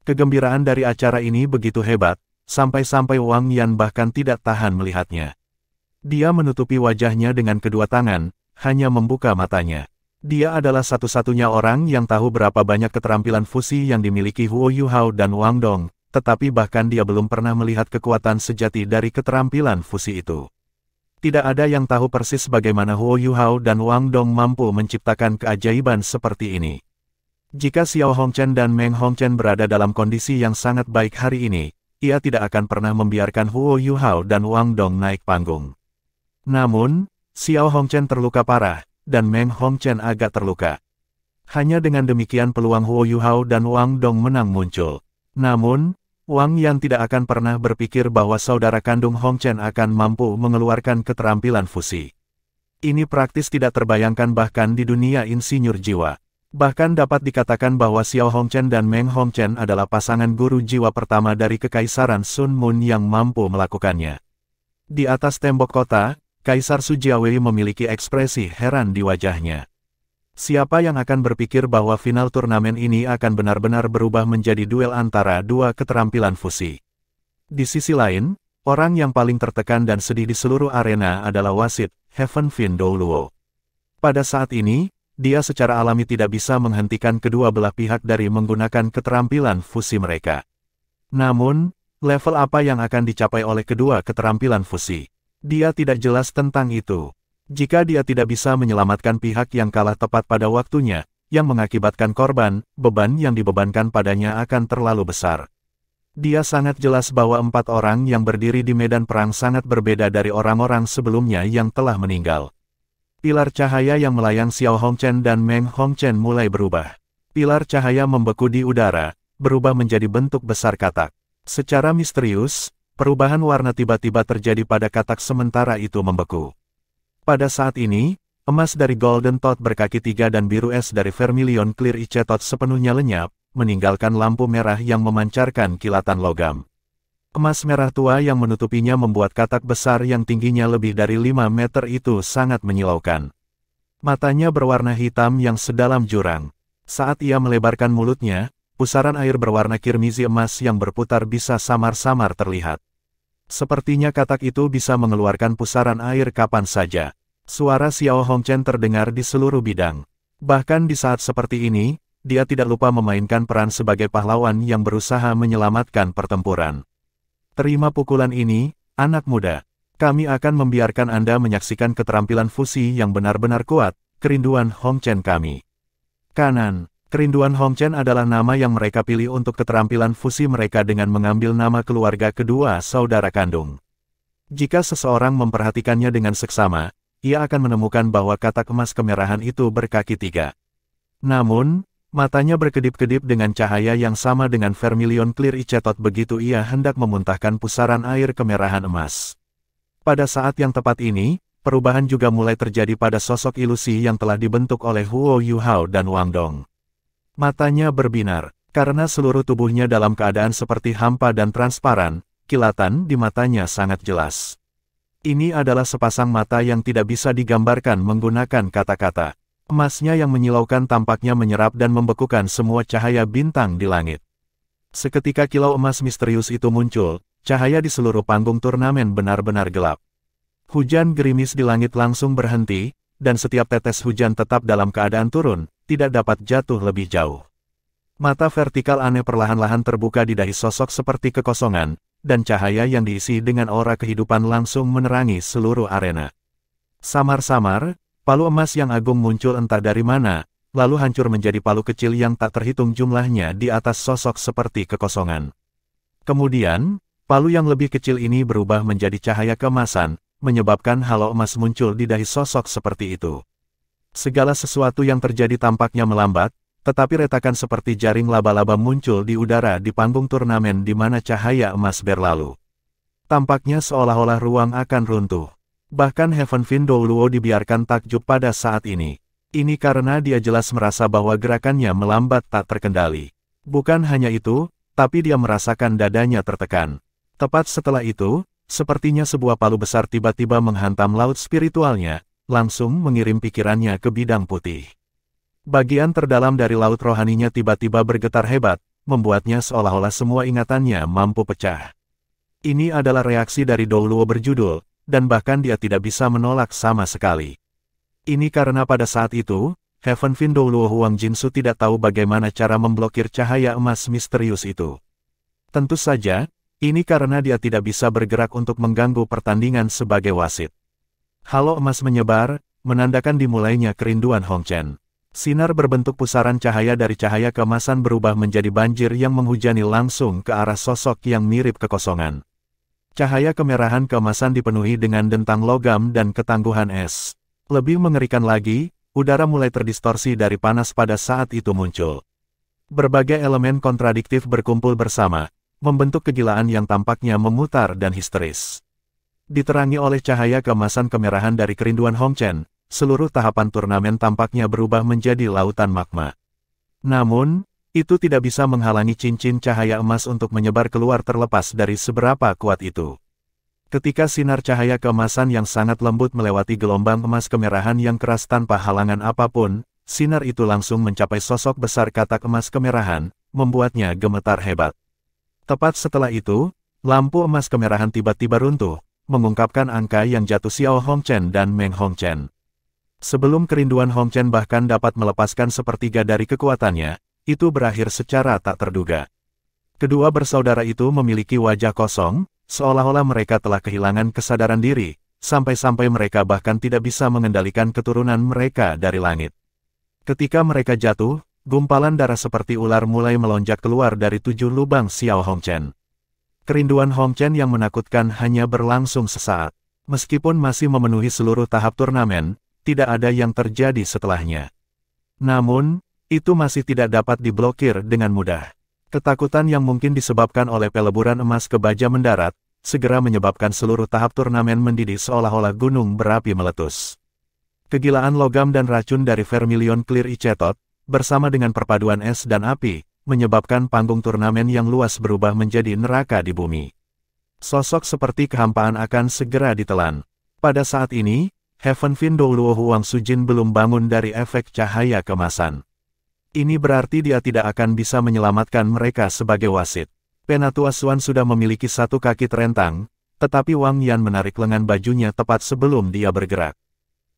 Kegembiraan dari acara ini begitu hebat, sampai-sampai Wang Yan bahkan tidak tahan melihatnya. Dia menutupi wajahnya dengan kedua tangan, hanya membuka matanya. Dia adalah satu-satunya orang yang tahu berapa banyak keterampilan fusi yang dimiliki Huo Yuhao dan Wang Dong, tetapi bahkan dia belum pernah melihat kekuatan sejati dari keterampilan fusi itu. Tidak ada yang tahu persis bagaimana Huo Yuhao dan Wang Dong mampu menciptakan keajaiban seperti ini. Jika Xiao Hongchen dan Meng Hongchen berada dalam kondisi yang sangat baik hari ini, ia tidak akan pernah membiarkan Huo Yuhao dan Wang Dong naik panggung. Namun, Xiao Hongchen terluka parah, dan Meng Hongchen agak terluka. Hanya dengan demikian peluang Huo Yuhao dan Wang Dong menang muncul. Namun, Wang Yan tidak akan pernah berpikir bahwa saudara kandung Hongchen akan mampu mengeluarkan keterampilan fusi. Ini praktis tidak terbayangkan bahkan di dunia insinyur jiwa. Bahkan dapat dikatakan bahwa Xiao Hongchen dan Meng Hongchen adalah pasangan guru jiwa pertama dari Kekaisaran Sun Mun yang mampu melakukannya. Di atas tembok kota, Kaisar Su Jiawei memiliki ekspresi heran di wajahnya. Siapa yang akan berpikir bahwa final turnamen ini akan benar-benar berubah menjadi duel antara dua keterampilan fusi. Di sisi lain, orang yang paling tertekan dan sedih di seluruh arena adalah wasit, Heaven Fin Douluo. Pada saat ini, dia secara alami tidak bisa menghentikan kedua belah pihak dari menggunakan keterampilan fusi mereka. Namun, level apa yang akan dicapai oleh kedua keterampilan fusi? Dia tidak jelas tentang itu. Jika dia tidak bisa menyelamatkan pihak yang kalah tepat pada waktunya, yang mengakibatkan korban, beban yang dibebankan padanya akan terlalu besar. Dia sangat jelas bahwa 4 orang yang berdiri di medan perang sangat berbeda dari orang-orang sebelumnya yang telah meninggal. Pilar cahaya yang melayang Xiao Hongchen dan Meng Hongchen mulai berubah. Pilar cahaya membeku di udara, berubah menjadi bentuk besar katak. Secara misterius, perubahan warna tiba-tiba terjadi pada katak sementara itu membeku. Pada saat ini, emas dari Golden Tot berkaki 3 dan biru es dari Vermilion Clear Icetot sepenuhnya lenyap, meninggalkan lampu merah yang memancarkan kilatan logam. Emas merah tua yang menutupinya membuat katak besar yang tingginya lebih dari 5 meter itu sangat menyilaukan. Matanya berwarna hitam yang sedalam jurang. Saat ia melebarkan mulutnya, pusaran air berwarna kirmizi emas yang berputar bisa samar-samar terlihat. Sepertinya katak itu bisa mengeluarkan pusaran air kapan saja. Suara Xiao Hongchen terdengar di seluruh bidang. Bahkan di saat seperti ini, dia tidak lupa memainkan peran sebagai pahlawan yang berusaha menyelamatkan pertempuran. Terima pukulan ini, anak muda. Kami akan membiarkan Anda menyaksikan keterampilan fusi yang benar-benar kuat, kerinduan Hongchen kami. Kanan. Kerinduan Hongchen adalah nama yang mereka pilih untuk keterampilan fusi mereka dengan mengambil nama keluarga kedua saudara kandung. Jika seseorang memperhatikannya dengan seksama, ia akan menemukan bahwa katak emas kemerahan itu berkaki 3. Namun, matanya berkedip-kedip dengan cahaya yang sama dengan Vermilion Clear Icetot begitu ia hendak memuntahkan pusaran air kemerahan emas. Pada saat yang tepat ini, perubahan juga mulai terjadi pada sosok ilusi yang telah dibentuk oleh Huo Yuhao dan Wang Dong. Matanya berbinar, karena seluruh tubuhnya dalam keadaan seperti hampa dan transparan, kilatan di matanya sangat jelas. Ini adalah sepasang mata yang tidak bisa digambarkan menggunakan kata-kata. Emasnya yang menyilaukan tampaknya menyerap dan membekukan semua cahaya bintang di langit. Seketika kilau emas misterius itu muncul, cahaya di seluruh panggung turnamen benar-benar gelap. Hujan gerimis di langit langsung berhenti, dan setiap tetes hujan tetap dalam keadaan turun, tidak dapat jatuh lebih jauh. Mata vertikal aneh perlahan-lahan terbuka di dahi sosok seperti kekosongan, dan cahaya yang diisi dengan aura kehidupan langsung menerangi seluruh arena. Samar-samar, palu emas yang agung muncul entah dari mana, lalu hancur menjadi palu kecil yang tak terhitung jumlahnya di atas sosok seperti kekosongan. Kemudian, palu yang lebih kecil ini berubah menjadi cahaya keemasan, menyebabkan halo emas muncul di dahi sosok seperti itu. Segala sesuatu yang terjadi tampaknya melambat, tetapi retakan seperti jaring laba-laba muncul di udara di panggung turnamen di mana cahaya emas berlalu. Tampaknya seolah-olah ruang akan runtuh. Bahkan Heaven Fin Douluo dibiarkan takjub pada saat ini. Ini karena dia jelas merasa bahwa gerakannya melambat tak terkendali. Bukan hanya itu, tapi dia merasakan dadanya tertekan. Tepat setelah itu, sepertinya sebuah palu besar tiba-tiba menghantam laut spiritualnya, langsung mengirim pikirannya ke bidang putih. Bagian terdalam dari laut rohaninya tiba-tiba bergetar hebat, membuatnya seolah-olah semua ingatannya mampu pecah. Ini adalah reaksi dari Douluo berjudul, dan bahkan dia tidak bisa menolak sama sekali. Ini karena pada saat itu, Heaven Window Luo Huang Jinsu tidak tahu bagaimana cara memblokir cahaya emas misterius itu. Tentu saja, ini karena dia tidak bisa bergerak untuk mengganggu pertandingan sebagai wasit. Halo emas menyebar, menandakan dimulainya kerinduan Hong Chen. Sinar berbentuk pusaran cahaya dari cahaya keemasan berubah menjadi banjir yang menghujani langsung ke arah sosok yang mirip kekosongan. Cahaya kemerahan keemasan dipenuhi dengan dentang logam dan ketangguhan es. Lebih mengerikan lagi, udara mulai terdistorsi dari panas pada saat itu muncul. Berbagai elemen kontradiktif berkumpul bersama, membentuk kegilaan yang tampaknya memutar dan histeris. Diterangi oleh cahaya keemasan kemerahan dari kerinduan Hong Chen, seluruh tahapan turnamen tampaknya berubah menjadi lautan magma. Namun, itu tidak bisa menghalangi cincin cahaya emas untuk menyebar keluar terlepas dari seberapa kuat itu. Ketika sinar cahaya keemasan yang sangat lembut melewati gelombang emas kemerahan yang keras tanpa halangan apapun, sinar itu langsung mencapai sosok besar katak emas kemerahan, membuatnya gemetar hebat. Tepat setelah itu, lampu emas kemerahan tiba-tiba runtuh, mengungkapkan angka yang jatuh Xiao Hong Chen dan Meng Hong Chen. Sebelum kerinduan Hong Chen bahkan dapat melepaskan sepertiga dari kekuatannya, itu berakhir secara tak terduga. Kedua bersaudara itu memiliki wajah kosong, seolah-olah mereka telah kehilangan kesadaran diri, sampai-sampai mereka bahkan tidak bisa mengendalikan keturunan mereka dari langit. Ketika mereka jatuh, gumpalan darah seperti ular mulai melonjak keluar dari 7 lubang Xiao Hong Chen. Kerinduan Hong Chen yang menakutkan hanya berlangsung sesaat. Meskipun masih memenuhi seluruh tahap turnamen, tidak ada yang terjadi setelahnya. Namun, itu masih tidak dapat diblokir dengan mudah. Ketakutan yang mungkin disebabkan oleh peleburan emas ke baja mendarat, segera menyebabkan seluruh tahap turnamen mendidih seolah-olah gunung berapi meletus. Kegilaan logam dan racun dari Vermilion Clear Icetot, bersama dengan perpaduan es dan api, menyebabkan panggung turnamen yang luas berubah menjadi neraka di bumi. Sosok seperti kehampaan akan segera ditelan. Pada saat ini, Heaven Window Luo Huang Sujin belum bangun dari efek cahaya kemasan. Ini berarti dia tidak akan bisa menyelamatkan mereka sebagai wasit. Penatua Xuan sudah memiliki satu kaki terentang, tetapi Wang Yan menarik lengan bajunya tepat sebelum dia bergerak.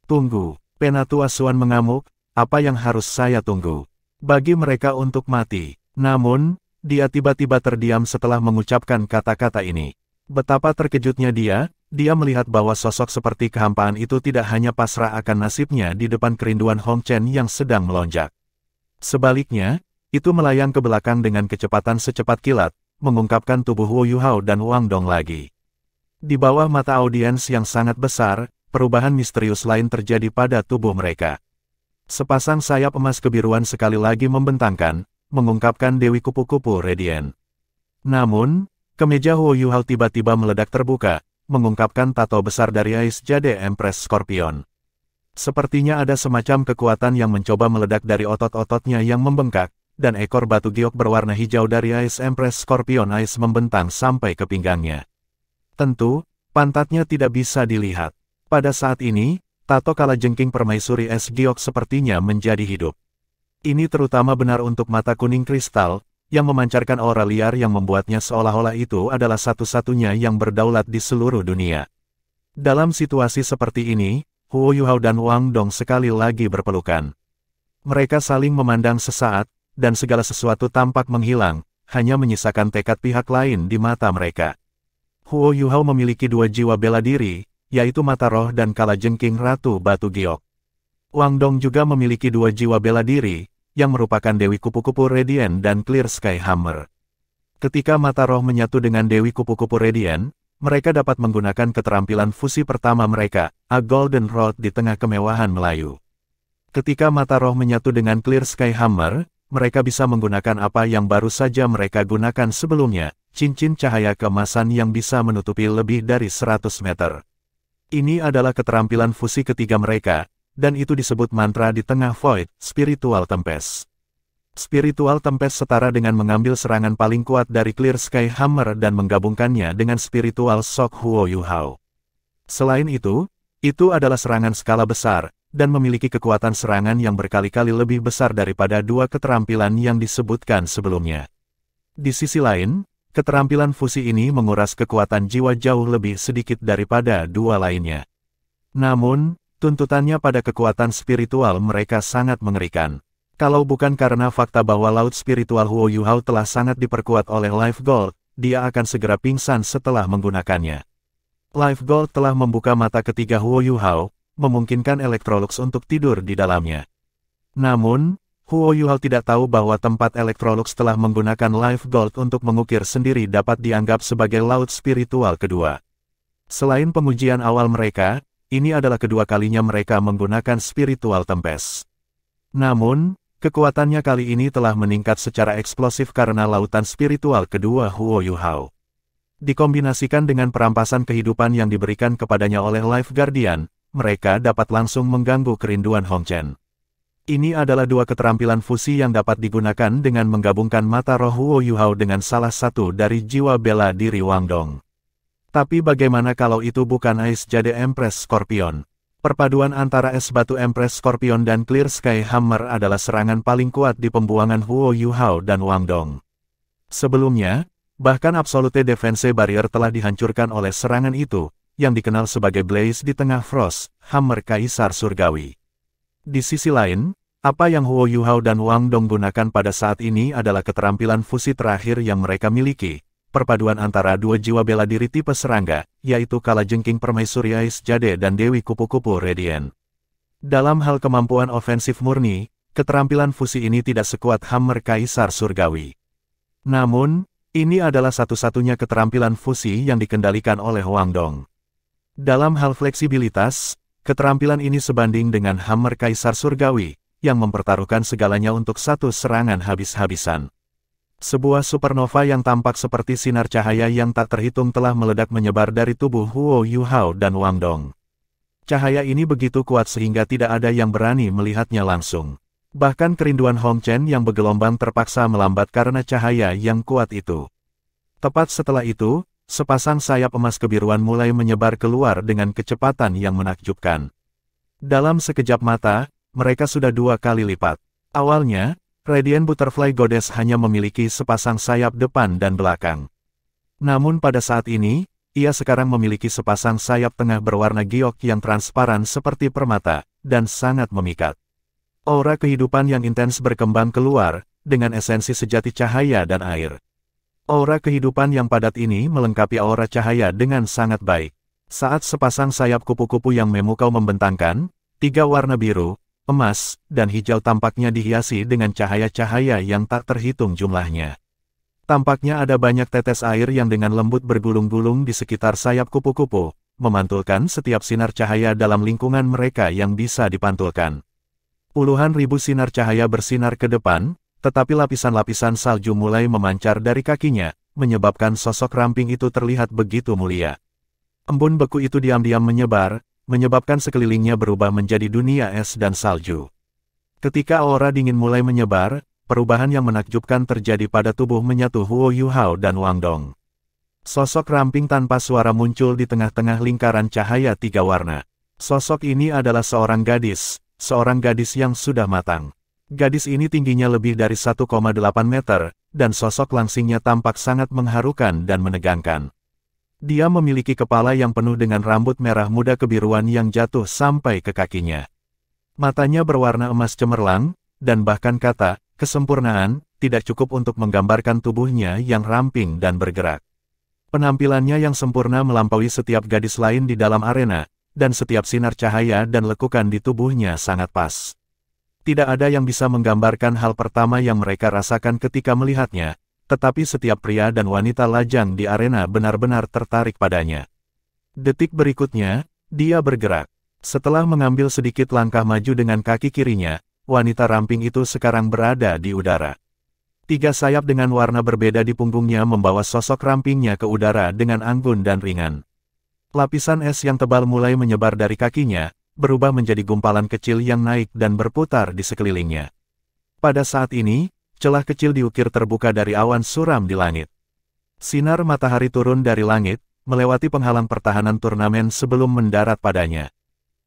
Tunggu, Penatua Xuan mengamuk, apa yang harus saya tunggu? Bagi mereka untuk mati. Namun, dia tiba-tiba terdiam setelah mengucapkan kata-kata ini. Betapa terkejutnya dia melihat bahwa sosok seperti kehampaan itu tidak hanya pasrah akan nasibnya di depan kerinduan Hong Chen yang sedang melonjak. Sebaliknya, itu melayang ke belakang dengan kecepatan secepat kilat, mengungkapkan tubuh Wu Yuhao dan Wang Dong lagi. Di bawah mata audiens yang sangat besar, perubahan misterius lain terjadi pada tubuh mereka. Sepasang sayap emas kebiruan sekali lagi membentangkan, mengungkapkan Dewi Kupu-Kupu Radiant. Namun, kemeja Wu Yuhao tiba-tiba meledak terbuka, mengungkapkan tato besar dari Ais Jade Empress Scorpion. Sepertinya ada semacam kekuatan yang mencoba meledak dari otot-ototnya yang membengkak, dan ekor batu giok berwarna hijau dari Ice Empress Scorpion Ice membentang sampai ke pinggangnya. Tentu, pantatnya tidak bisa dilihat. Pada saat ini, tato kalajengking permaisuri es giok sepertinya menjadi hidup. Ini terutama benar untuk mata kuning kristal, yang memancarkan aura liar yang membuatnya seolah-olah itu adalah satu-satunya yang berdaulat di seluruh dunia. Dalam situasi seperti ini, Wu Yuhao dan Wang Dong sekali lagi berpelukan. Mereka saling memandang sesaat, dan segala sesuatu tampak menghilang, hanya menyisakan tekad pihak lain di mata mereka. Wu Yuhao memiliki dua jiwa bela diri, yaitu mata roh dan kalajengking Ratu Batu Giok. Wang Dong juga memiliki dua jiwa bela diri, yang merupakan Dewi Kupu-Kupu Radiant dan Clear Sky Hammer. Ketika mata roh menyatu dengan Dewi Kupu-Kupu Radiant, mereka dapat menggunakan keterampilan fusi pertama mereka, A Golden Rod di tengah kemewahan Melayu. Ketika mata roh menyatu dengan Clear Sky Hammer, mereka bisa menggunakan apa yang baru saja mereka gunakan sebelumnya, cincin cahaya keemasan yang bisa menutupi lebih dari 100 meter. Ini adalah keterampilan fusi ketiga mereka, dan itu disebut mantra di tengah Void, Spiritual Tempest. Spiritual Tempest setara dengan mengambil serangan paling kuat dari Clear Sky Hammer dan menggabungkannya dengan Spiritual Shock Wu Yuhao. Selain itu adalah serangan skala besar, dan memiliki kekuatan serangan yang berkali-kali lebih besar daripada dua keterampilan yang disebutkan sebelumnya. Di sisi lain, keterampilan fusi ini menguras kekuatan jiwa jauh lebih sedikit daripada dua lainnya. Namun, tuntutannya pada kekuatan spiritual mereka sangat mengerikan. Kalau bukan karena fakta bahwa laut spiritual Huo Yuhao telah sangat diperkuat oleh Life Gold, dia akan segera pingsan setelah menggunakannya. Life Gold telah membuka mata ketiga Huo Yuhao, memungkinkan Electrolux untuk tidur di dalamnya. Namun, Huo Yuhao tidak tahu bahwa tempat Electrolux telah menggunakan Life Gold untuk mengukir sendiri dapat dianggap sebagai laut spiritual kedua. Selain pengujian awal mereka, ini adalah kedua kalinya mereka menggunakan Spiritual Tempest. Namun, kekuatannya kali ini telah meningkat secara eksplosif karena lautan spiritual kedua Huo Yuhao. Dikombinasikan dengan perampasan kehidupan yang diberikan kepadanya oleh Life Guardian, mereka dapat langsung mengganggu kerinduan Hong Chen. Ini adalah dua keterampilan fusi yang dapat digunakan dengan menggabungkan mata roh Huo Yuhao dengan salah satu dari jiwa bela diri Wang Dong. Tapi bagaimana kalau itu bukan Ice Jade Empress Scorpion? Perpaduan antara es batu Empress Scorpion dan Clear Sky Hammer adalah serangan paling kuat di pembuangan Huo Yuhao dan Wang Dong. Sebelumnya, bahkan Absolute Defense Barrier telah dihancurkan oleh serangan itu, yang dikenal sebagai Blaze di tengah Frost, Hammer Kaisar Surgawi. Di sisi lain, apa yang Huo Yuhao dan Wang Dong gunakan pada saat ini adalah keterampilan fusi terakhir yang mereka miliki, perpaduan antara dua jiwa bela diri tipe serangga, yaitu Kalajengking Permaisuri Ice Jade dan Dewi Kupu-Kupu Radiant. Dalam hal kemampuan ofensif murni, keterampilan fusi ini tidak sekuat Hammer Kaisar Surgawi. Namun, ini adalah satu-satunya keterampilan fusi yang dikendalikan oleh Wang Dong. Dalam hal fleksibilitas, keterampilan ini sebanding dengan Hammer Kaisar Surgawi, yang mempertaruhkan segalanya untuk satu serangan habis-habisan. Sebuah supernova yang tampak seperti sinar cahaya yang tak terhitung telah meledak menyebar dari tubuh Huo Yuhao dan Wang Dong. Cahaya ini begitu kuat sehingga tidak ada yang berani melihatnya langsung. Bahkan kerinduan Hong Chen yang bergelombang terpaksa melambat karena cahaya yang kuat itu. Tepat setelah itu, sepasang sayap emas kebiruan mulai menyebar keluar dengan kecepatan yang menakjubkan. Dalam sekejap mata, mereka sudah dua kali lipat. Awalnya, Radiant Butterfly Goddess hanya memiliki sepasang sayap depan dan belakang. Namun pada saat ini, ia sekarang memiliki sepasang sayap tengah berwarna giok yang transparan seperti permata, dan sangat memikat. Aura kehidupan yang intens berkembang keluar, dengan esensi sejati cahaya dan air. Aura kehidupan yang padat ini melengkapi aura cahaya dengan sangat baik. Saat sepasang sayap kupu-kupu yang memukau membentangkan, tiga warna biru, emas, dan hijau tampaknya dihiasi dengan cahaya-cahaya yang tak terhitung jumlahnya. Tampaknya ada banyak tetes air yang dengan lembut bergulung-gulung di sekitar sayap kupu-kupu, memantulkan setiap sinar cahaya dalam lingkungan mereka yang bisa dipantulkan. Puluhan ribu sinar cahaya bersinar ke depan, tetapi lapisan-lapisan salju mulai memancar dari kakinya, menyebabkan sosok ramping itu terlihat begitu mulia. Embun beku itu diam-diam menyebar, menyebabkan sekelilingnya berubah menjadi dunia es dan salju. Ketika aura dingin mulai menyebar, perubahan yang menakjubkan terjadi pada tubuh menyatu Huo Yuhao dan Wang Dong. Sosok ramping tanpa suara muncul di tengah-tengah lingkaran cahaya tiga warna. Sosok ini adalah seorang gadis yang sudah matang. Gadis ini tingginya lebih dari 1,8 meter, dan sosok langsingnya tampak sangat mengharukan dan menegangkan. Dia memiliki kepala yang penuh dengan rambut merah muda kebiruan yang jatuh sampai ke kakinya. Matanya berwarna emas cemerlang, dan bahkan kata, kesempurnaan, tidak cukup untuk menggambarkan tubuhnya yang ramping dan bergerak. Penampilannya yang sempurna melampaui setiap gadis lain di dalam arena, dan setiap sinar cahaya dan lekukan di tubuhnya sangat pas. Tidak ada yang bisa menggambarkan hal pertama yang mereka rasakan ketika melihatnya, tetapi setiap pria dan wanita lajang di arena benar-benar tertarik padanya. Detik berikutnya, dia bergerak. Setelah mengambil sedikit langkah maju dengan kaki kirinya, wanita ramping itu sekarang berada di udara. Tiga sayap dengan warna berbeda di punggungnya membawa sosok rampingnya ke udara dengan anggun dan ringan. Lapisan es yang tebal mulai menyebar dari kakinya, berubah menjadi gumpalan kecil yang naik dan berputar di sekelilingnya. Pada saat ini, celah kecil diukir terbuka dari awan suram di langit. Sinar matahari turun dari langit, melewati penghalang pertahanan turnamen sebelum mendarat padanya.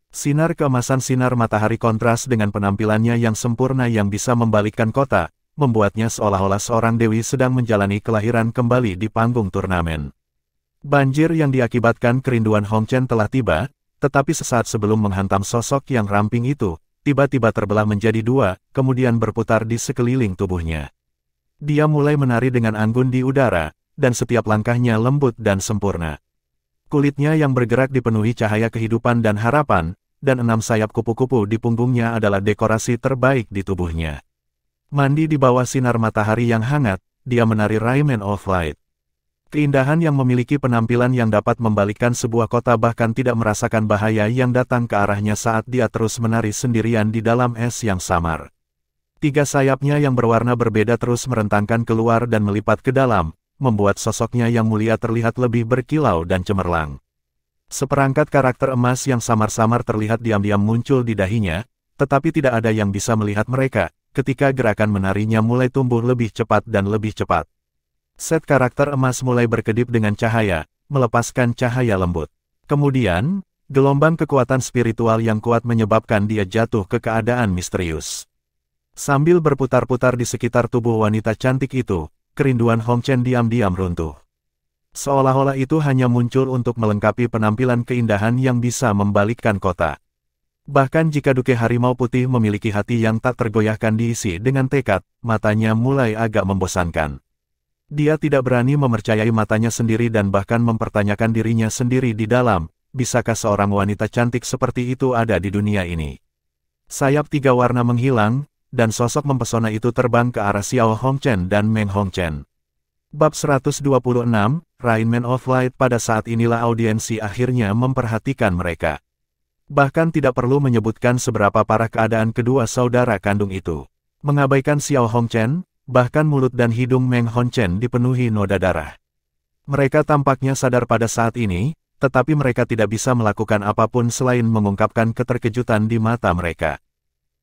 Sinar keemasan sinar matahari kontras dengan penampilannya yang sempurna yang bisa membalikkan kota, membuatnya seolah-olah seorang dewi sedang menjalani kelahiran kembali di panggung turnamen. Banjir yang diakibatkan kerinduan Hong Chen telah tiba, tetapi sesaat sebelum menghantam sosok yang ramping itu, tiba-tiba terbelah menjadi dua, kemudian berputar di sekeliling tubuhnya. Dia mulai menari dengan anggun di udara, dan setiap langkahnya lembut dan sempurna. Kulitnya yang bergerak dipenuhi cahaya kehidupan dan harapan, dan 6 sayap kupu-kupu di punggungnya adalah dekorasi terbaik di tubuhnya. Mandi di bawah sinar matahari yang hangat, dia menari Rayman of Light. Keindahan yang memiliki penampilan yang dapat membalikkan sebuah kota bahkan tidak merasakan bahaya yang datang ke arahnya saat dia terus menari sendirian di dalam es yang samar. 3 sayapnya yang berwarna berbeda terus merentangkan keluar dan melipat ke dalam, membuat sosoknya yang mulia terlihat lebih berkilau dan cemerlang. Seperangkat karakter emas yang samar-samar terlihat diam-diam muncul di dahinya, tetapi tidak ada yang bisa melihat mereka, ketika gerakan menarinya mulai tumbuh lebih cepat dan lebih cepat. Set karakter emas mulai berkedip dengan cahaya, melepaskan cahaya lembut. Kemudian, gelombang kekuatan spiritual yang kuat menyebabkan dia jatuh ke keadaan misterius. Sambil berputar-putar di sekitar tubuh wanita cantik itu, kerinduan Hong Chen diam-diam runtuh. Seolah-olah itu hanya muncul untuk melengkapi penampilan keindahan yang bisa membalikkan kota. Bahkan jika Duke Harimau Putih memiliki hati yang tak tergoyahkan diisi dengan tekad, matanya mulai agak membosankan. Dia tidak berani mempercayai matanya sendiri dan bahkan mempertanyakan dirinya sendiri di dalam, bisakah seorang wanita cantik seperti itu ada di dunia ini? Sayap 3 warna menghilang, dan sosok mempesona itu terbang ke arah Xiao Hong Chen dan Meng Hong Chen. Bab 126, Rayman of Light. Pada saat inilah audiensi akhirnya memperhatikan mereka. Bahkan tidak perlu menyebutkan seberapa parah keadaan kedua saudara kandung itu. Mengabaikan Xiao Hong Chen, bahkan mulut dan hidung Meng Hong Chen dipenuhi noda darah. Mereka tampaknya sadar pada saat ini, tetapi mereka tidak bisa melakukan apapun selain mengungkapkan keterkejutan di mata mereka.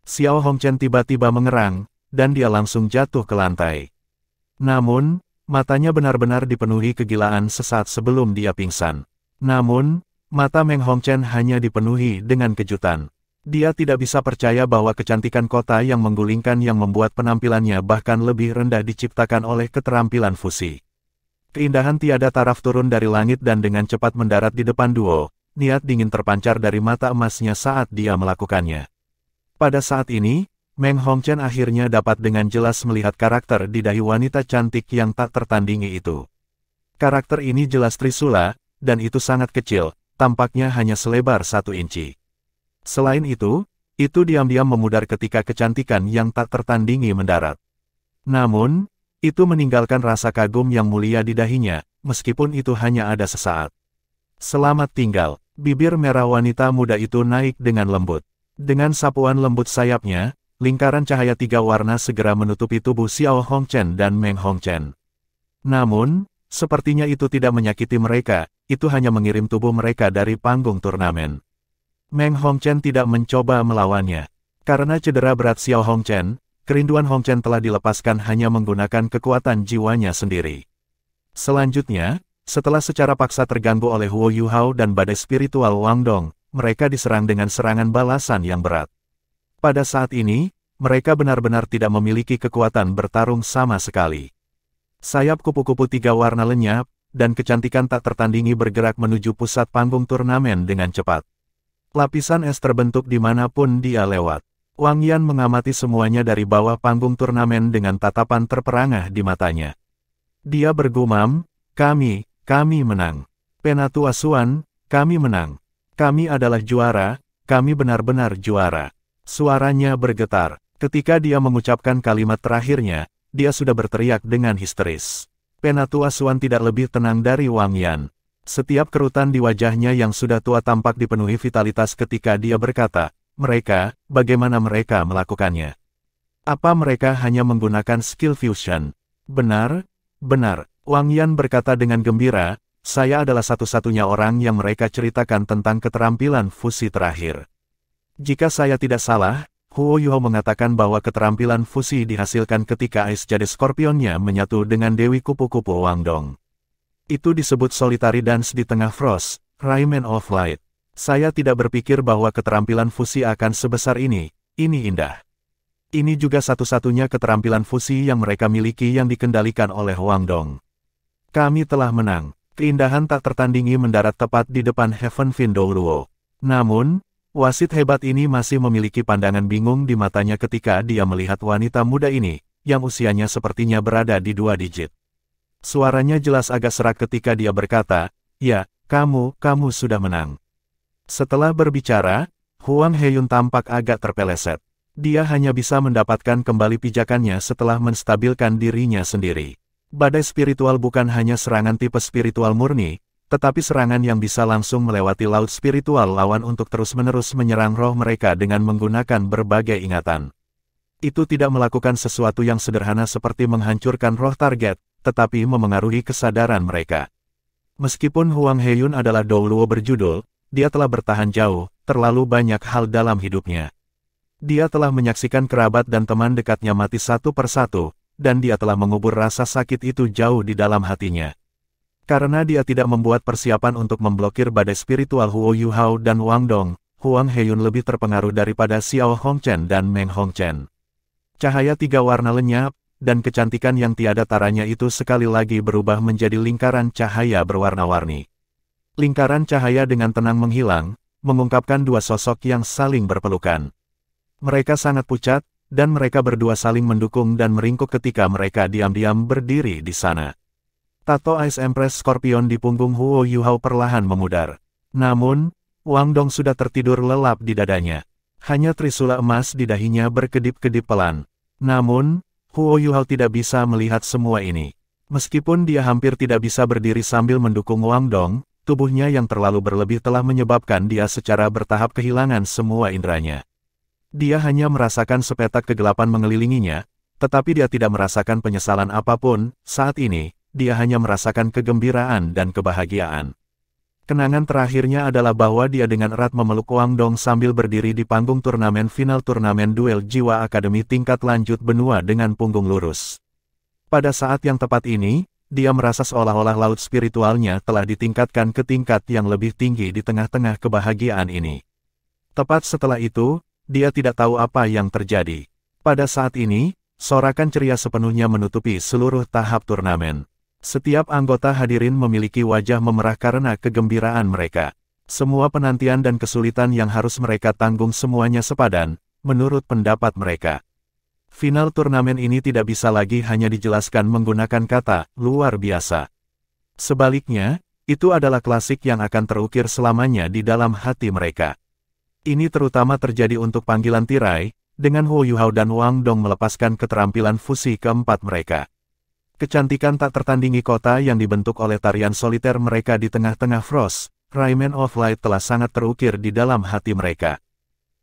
Xiao Hong Chen tiba-tiba mengerang, dan dia langsung jatuh ke lantai. Namun, matanya benar-benar dipenuhi kegilaan sesaat sebelum dia pingsan. Namun, mata Meng Hong Chen hanya dipenuhi dengan kejutan. Dia tidak bisa percaya bahwa kecantikan kota yang menggulingkan yang membuat penampilannya bahkan lebih rendah diciptakan oleh keterampilan fusi. Keindahan tiada taraf turun dari langit dan dengan cepat mendarat di depan duo, niat dingin terpancar dari mata emasnya saat dia melakukannya. Pada saat ini, Meng Hong Chen akhirnya dapat dengan jelas melihat karakter di dahi wanita cantik yang tak tertandingi itu. Karakter ini jelas trisula, dan itu sangat kecil, tampaknya hanya selebar 1 inci. Selain itu diam-diam memudar ketika kecantikan yang tak tertandingi mendarat. Namun, itu meninggalkan rasa kagum yang mulia di dahinya, meskipun itu hanya ada sesaat. Selamat tinggal, bibir merah wanita muda itu naik dengan lembut. Dengan sapuan lembut sayapnya, lingkaran cahaya 3 warna segera menutupi tubuh Xiao Hong Chen dan Meng Hong Chen. Namun, sepertinya itu tidak menyakiti mereka, itu hanya mengirim tubuh mereka dari panggung turnamen. Meng Hong Chen tidak mencoba melawannya. Karena cedera berat Xiao Hong Chen, kerinduan Hong Chen telah dilepaskan hanya menggunakan kekuatan jiwanya sendiri. Selanjutnya, setelah secara paksa terganggu oleh Huo Yuhao dan badai spiritual Wang Dong, mereka diserang dengan serangan balasan yang berat. Pada saat ini, mereka benar-benar tidak memiliki kekuatan bertarung sama sekali. Sayap kupu-kupu 3 warna lenyap, dan kecantikan tak tertandingi bergerak menuju pusat panggung turnamen dengan cepat. Lapisan es terbentuk dimanapun dia lewat. Wang Yan mengamati semuanya dari bawah panggung turnamen dengan tatapan terperangah di matanya. Dia bergumam, kami menang. Penatu Asuan, kami menang. Kami adalah juara, kami benar-benar juara. Suaranya bergetar. Ketika dia mengucapkan kalimat terakhirnya, dia sudah berteriak dengan histeris. Penatu Asuan tidak lebih tenang dari Wang Yan. Setiap kerutan di wajahnya yang sudah tua tampak dipenuhi vitalitas ketika dia berkata, mereka, bagaimana mereka melakukannya? Apa mereka hanya menggunakan skill fusion? Benar, Wang Yan berkata dengan gembira, saya adalah satu-satunya orang yang mereka ceritakan tentang keterampilan fusi terakhir. Jika saya tidak salah, Huo Yuhao mengatakan bahwa keterampilan fusi dihasilkan ketika Ice Jade Scorpionnya menyatu dengan Dewi Kupu-Kupu Wang Dong. Itu disebut Solitary Dance di tengah Frost, Rayman of Light. Saya tidak berpikir bahwa keterampilan fusi akan sebesar ini indah. Ini juga satu-satunya keterampilan fusi yang mereka miliki yang dikendalikan oleh Huang Dong. Kami telah menang. Keindahan tak tertandingi mendarat tepat di depan Heaven Fin Douluo. Namun, wasit hebat ini masih memiliki pandangan bingung di matanya ketika dia melihat wanita muda ini, yang usianya sepertinya berada di 2 digit. Suaranya jelas agak serak ketika dia berkata, "Ya, kamu sudah menang." Setelah berbicara, Huang Heyun tampak agak terpeleset. Dia hanya bisa mendapatkan kembali pijakannya setelah menstabilkan dirinya sendiri. Badai spiritual bukan hanya serangan tipe spiritual murni, tetapi serangan yang bisa langsung melewati laut spiritual lawan untuk terus-menerus menyerang roh mereka dengan menggunakan berbagai ingatan. Itu tidak melakukan sesuatu yang sederhana seperti menghancurkan roh target, tetapi memengaruhi kesadaran mereka. Meskipun Huang Heyun adalah Douluo berjudul, dia telah bertahan jauh, terlalu banyak hal dalam hidupnya. Dia telah menyaksikan kerabat dan teman dekatnya mati satu persatu, dan dia telah mengubur rasa sakit itu jauh di dalam hatinya. Karena dia tidak membuat persiapan untuk memblokir badai spiritual Huo Yuhao dan Wang Dong, Huang Heyun lebih terpengaruh daripada Xiao Hongchen dan Meng Hongchen. Cahaya 3 warna lenyap, dan kecantikan yang tiada taranya itu sekali lagi berubah menjadi lingkaran cahaya berwarna-warni. Lingkaran cahaya dengan tenang menghilang, mengungkapkan 2 sosok yang saling berpelukan. Mereka sangat pucat, dan mereka berdua saling mendukung dan meringkuk ketika mereka diam-diam berdiri di sana. Tato Ice Empress Scorpion di punggung Huo Yuhao perlahan memudar. Namun, Wang Dong sudah tertidur lelap di dadanya. Hanya trisula emas di dahinya berkedip-kedip pelan. Namun, Huo Yuhao tidak bisa melihat semua ini. Meskipun dia hampir tidak bisa berdiri sambil mendukung Wang Dong, tubuhnya yang terlalu berlebih telah menyebabkan dia secara bertahap kehilangan semua inderanya. Dia hanya merasakan sepetak kegelapan mengelilinginya, tetapi dia tidak merasakan penyesalan apapun. Saat ini, dia hanya merasakan kegembiraan dan kebahagiaan. Kenangan terakhirnya adalah bahwa dia dengan erat memeluk Wang Dong sambil berdiri di panggung turnamen final turnamen duel jiwa akademi tingkat lanjut benua dengan punggung lurus. Pada saat yang tepat ini, dia merasa seolah-olah laut spiritualnya telah ditingkatkan ke tingkat yang lebih tinggi di tengah-tengah kebahagiaan ini. Tepat setelah itu, dia tidak tahu apa yang terjadi. Pada saat ini, sorakan ceria sepenuhnya menutupi seluruh tahap turnamen. Setiap anggota hadirin memiliki wajah memerah karena kegembiraan mereka. Semua penantian dan kesulitan yang harus mereka tanggung semuanya sepadan, menurut pendapat mereka. Final turnamen ini tidak bisa lagi hanya dijelaskan menggunakan kata luar biasa. Sebaliknya, itu adalah klasik yang akan terukir selamanya di dalam hati mereka. Ini terutama terjadi untuk panggilan tirai, dengan Huo Yuhao dan Wang Dong melepaskan keterampilan fusi keempat mereka. Kecantikan tak tertandingi kota yang dibentuk oleh tarian soliter mereka di tengah-tengh Frost, Rayman of Light telah sangat terukir di dalam hati mereka.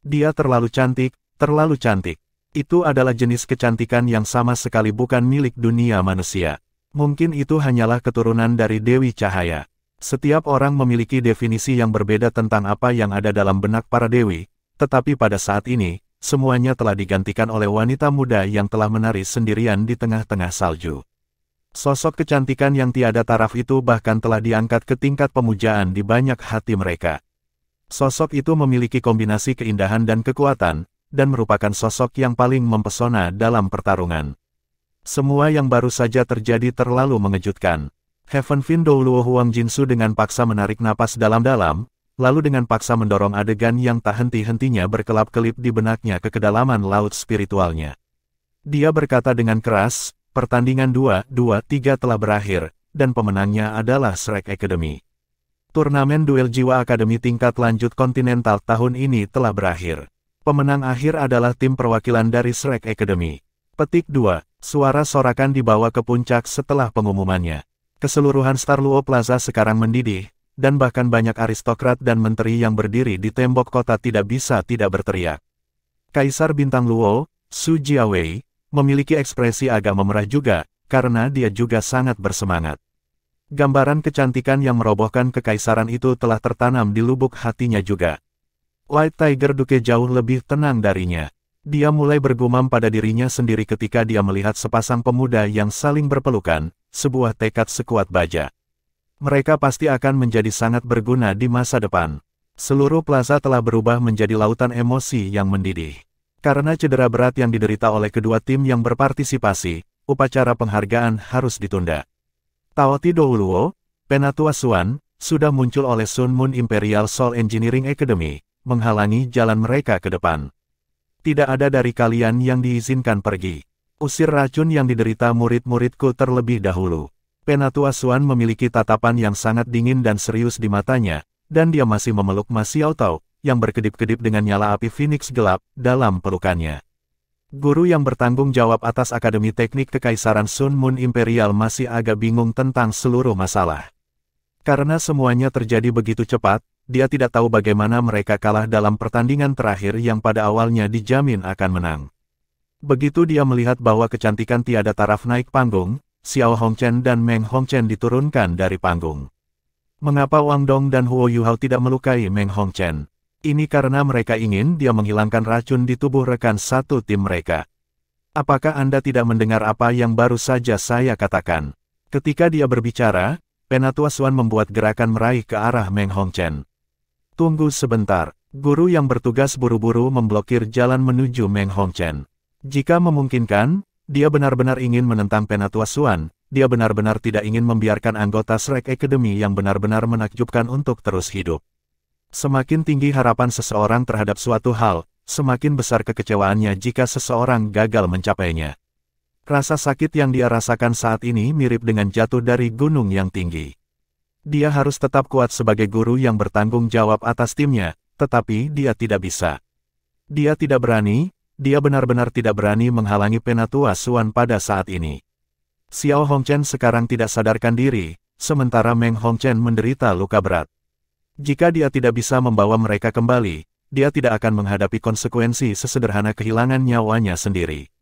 Dia terlalu cantik, terlalu cantik. Itu adalah jenis kecantikan yang sama sekali bukan milik dunia manusia. Mungkin itu hanyalah keturunan dari Dewi Cahaya. Setiap orang memiliki definisi yang berbeda tentang apa yang ada dalam benak para dewi, tetapi pada saat ini, semuanya telah digantikan oleh wanita muda yang telah menari sendirian di tengah-tengah salju. Sosok kecantikan yang tiada taraf itu bahkan telah diangkat ke tingkat pemujaan di banyak hati mereka. Sosok itu memiliki kombinasi keindahan dan kekuatan, dan merupakan sosok yang paling mempesona dalam pertarungan. Semua yang baru saja terjadi terlalu mengejutkan. Heaven Fin Douluo Huang Jinsu dengan paksa menarik napas dalam-dalam, lalu dengan paksa mendorong adegan yang tak henti-hentinya berkelap-kelip di benaknya ke kedalaman laut spiritualnya. Dia berkata dengan keras, pertandingan 2-3 telah berakhir, dan pemenangnya adalah Shrek Academy. Turnamen duel jiwa akademi tingkat lanjut kontinental tahun ini telah berakhir. Pemenang akhir adalah tim perwakilan dari Shrek Academy. Petik 2. Suara sorakan dibawa ke puncak setelah pengumumannya. Keseluruhan Star Luo Plaza sekarang mendidih, dan bahkan banyak aristokrat dan menteri yang berdiri di tembok kota tidak bisa tidak berteriak. Kaisar Bintang Luo, Su Jiawei, memiliki ekspresi agak memerah juga, karena dia juga sangat bersemangat. Gambaran kecantikan yang merobohkan kekaisaran itu telah tertanam di lubuk hatinya juga. White Tiger Duke jauh lebih tenang darinya. Dia mulai bergumam pada dirinya sendiri ketika dia melihat sepasang pemuda yang saling berpelukan, sebuah tekad sekuat baja. Mereka pasti akan menjadi sangat berguna di masa depan. Seluruh plaza telah berubah menjadi lautan emosi yang mendidih. Karena cedera berat yang diderita oleh kedua tim yang berpartisipasi, upacara penghargaan harus ditunda. Taoti Douluo, Penatua Suan, sudah muncul oleh Sun Moon Imperial Soul Engineering Academy, menghalangi jalan mereka ke depan. Tidak ada dari kalian yang diizinkan pergi. Usir racun yang diderita murid-muridku terlebih dahulu. Penatua Suan memiliki tatapan yang sangat dingin dan serius di matanya, dan dia masih memeluk Ma Xiaotao, yang berkedip-kedip dengan nyala api Phoenix gelap dalam pelukannya. Guru yang bertanggung jawab atas Akademi Teknik Kekaisaran Sun Moon Imperial masih agak bingung tentang seluruh masalah. Karena semuanya terjadi begitu cepat, dia tidak tahu bagaimana mereka kalah dalam pertandingan terakhir yang pada awalnya dijamin akan menang. Begitu dia melihat bahwa kecantikan tiada taraf naik panggung, Xiao Hongchen dan Meng Hongchen diturunkan dari panggung. Mengapa Wang Dong dan Huo Yuhao tidak melukai Meng Hongchen? Ini karena mereka ingin dia menghilangkan racun di tubuh rekan satu tim mereka. Apakah Anda tidak mendengar apa yang baru saja saya katakan? Ketika dia berbicara, Penatua Suan membuat gerakan meraih ke arah Meng Hongchen. Tunggu sebentar, guru yang bertugas buru-buru memblokir jalan menuju Meng Hongchen. Jika memungkinkan, dia benar-benar ingin menentang Penatua Suan, dia benar-benar tidak ingin membiarkan anggota Shrek Academy yang benar-benar menakjubkan untuk terus hidup. Semakin tinggi harapan seseorang terhadap suatu hal, semakin besar kekecewaannya jika seseorang gagal mencapainya. Rasa sakit yang dia rasakan saat ini mirip dengan jatuh dari gunung yang tinggi. Dia harus tetap kuat sebagai guru yang bertanggung jawab atas timnya, tetapi dia tidak bisa. Dia tidak berani, dia benar-benar tidak berani menghalangi Penatua Suan pada saat ini. Xiao Hongchen sekarang tidak sadarkan diri, sementara Meng Hongchen menderita luka berat. Jika dia tidak bisa membawa mereka kembali, dia tidak akan menghadapi konsekuensi sesederhana kehilangan nyawanya sendiri.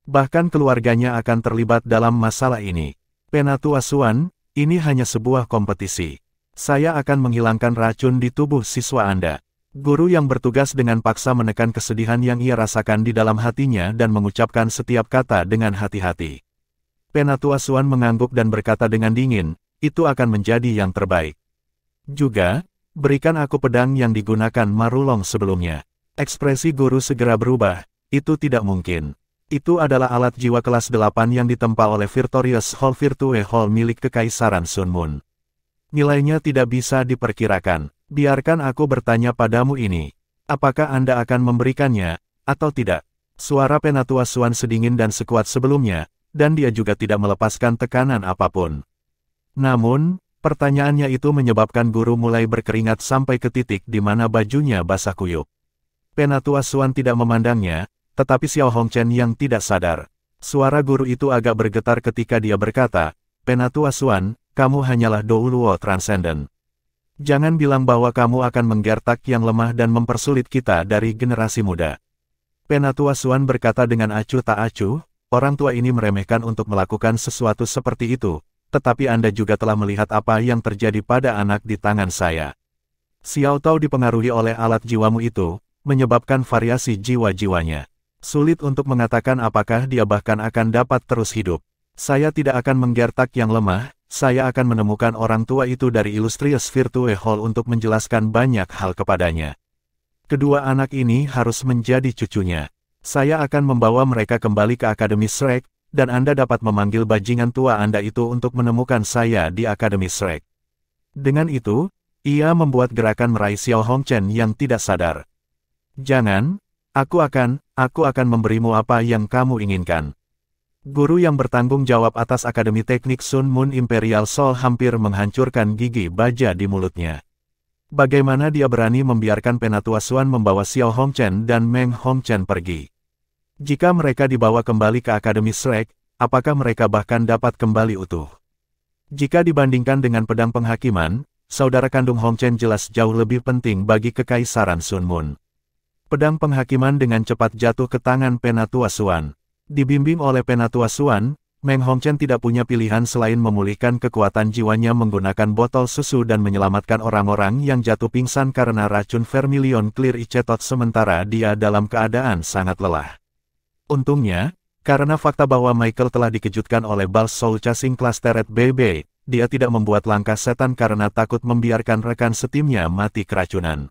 Bahkan keluarganya akan terlibat dalam masalah ini. Penatua Suan, ini hanya sebuah kompetisi. Saya akan menghilangkan racun di tubuh siswa Anda. Guru yang bertugas dengan paksa menekan kesedihan yang ia rasakan di dalam hatinya dan mengucapkan setiap kata dengan hati-hati. Penatua Suan mengangguk dan berkata dengan dingin, itu akan menjadi yang terbaik. Juga, berikan aku pedang yang digunakan Marulong sebelumnya. Ekspresi guru segera berubah, itu tidak mungkin. Itu adalah alat jiwa kelas 8 yang ditempa oleh Victorious Hall Virtue Hall milik Kekaisaran Sun Moon. Nilainya tidak bisa diperkirakan. Biarkan aku bertanya padamu ini. Apakah Anda akan memberikannya, atau tidak? Suara Penatua Suan sedingin dan sekuat sebelumnya, dan dia juga tidak melepaskan tekanan apapun. Namun, pertanyaannya itu menyebabkan guru mulai berkeringat sampai ke titik di mana bajunya basah kuyup. Penatua Suan tidak memandangnya, tetapi Xiao Hongchen yang tidak sadar. Suara guru itu agak bergetar ketika dia berkata, Penatua Suan, kamu hanyalah Douluo Transcendent. Jangan bilang bahwa kamu akan menggertak yang lemah dan mempersulit kita dari generasi muda. Penatua Suan berkata dengan acuh tak acuh, orang tua ini meremehkan untuk melakukan sesuatu seperti itu, tetapi Anda juga telah melihat apa yang terjadi pada anak di tangan saya. Xiaotao dipengaruhi oleh alat jiwamu itu, menyebabkan variasi jiwa-jiwanya. Sulit untuk mengatakan apakah dia bahkan akan dapat terus hidup. Saya tidak akan menggertak yang lemah, saya akan menemukan orang tua itu dari Illustrious Virtue Hall untuk menjelaskan banyak hal kepadanya. Kedua anak ini harus menjadi cucunya. Saya akan membawa mereka kembali ke Akademi Shrek, dan Anda dapat memanggil bajingan tua Anda itu untuk menemukan saya di Akademi Shrek. Dengan itu, ia membuat gerakan meraih Xiao Hongchen yang tidak sadar. Jangan, aku akan memberimu apa yang kamu inginkan. Guru yang bertanggung jawab atas Akademi Teknik Sun Moon Imperial Soul hampir menghancurkan gigi baja di mulutnya. Bagaimana dia berani membiarkan Penatua Suan membawa Xiao Hongchen dan Meng Hongchen pergi? Jika mereka dibawa kembali ke Akademi Shrek, apakah mereka bahkan dapat kembali utuh? Jika dibandingkan dengan pedang penghakiman, saudara kandung Hongchen jelas jauh lebih penting bagi Kekaisaran Sun Moon. Pedang penghakiman dengan cepat jatuh ke tangan Penatua Suan. Dibimbing oleh Penatua Suan, Meng Hongchen tidak punya pilihan selain memulihkan kekuatan jiwanya menggunakan botol susu dan menyelamatkan orang-orang yang jatuh pingsan karena racun Vermilion Clear Icetot sementara dia dalam keadaan sangat lelah. Untungnya, karena fakta bahwa Michael telah dikejutkan oleh Bal Soul Chasing Clustered BB, dia tidak membuat langkah setan karena takut membiarkan rekan setimnya mati keracunan.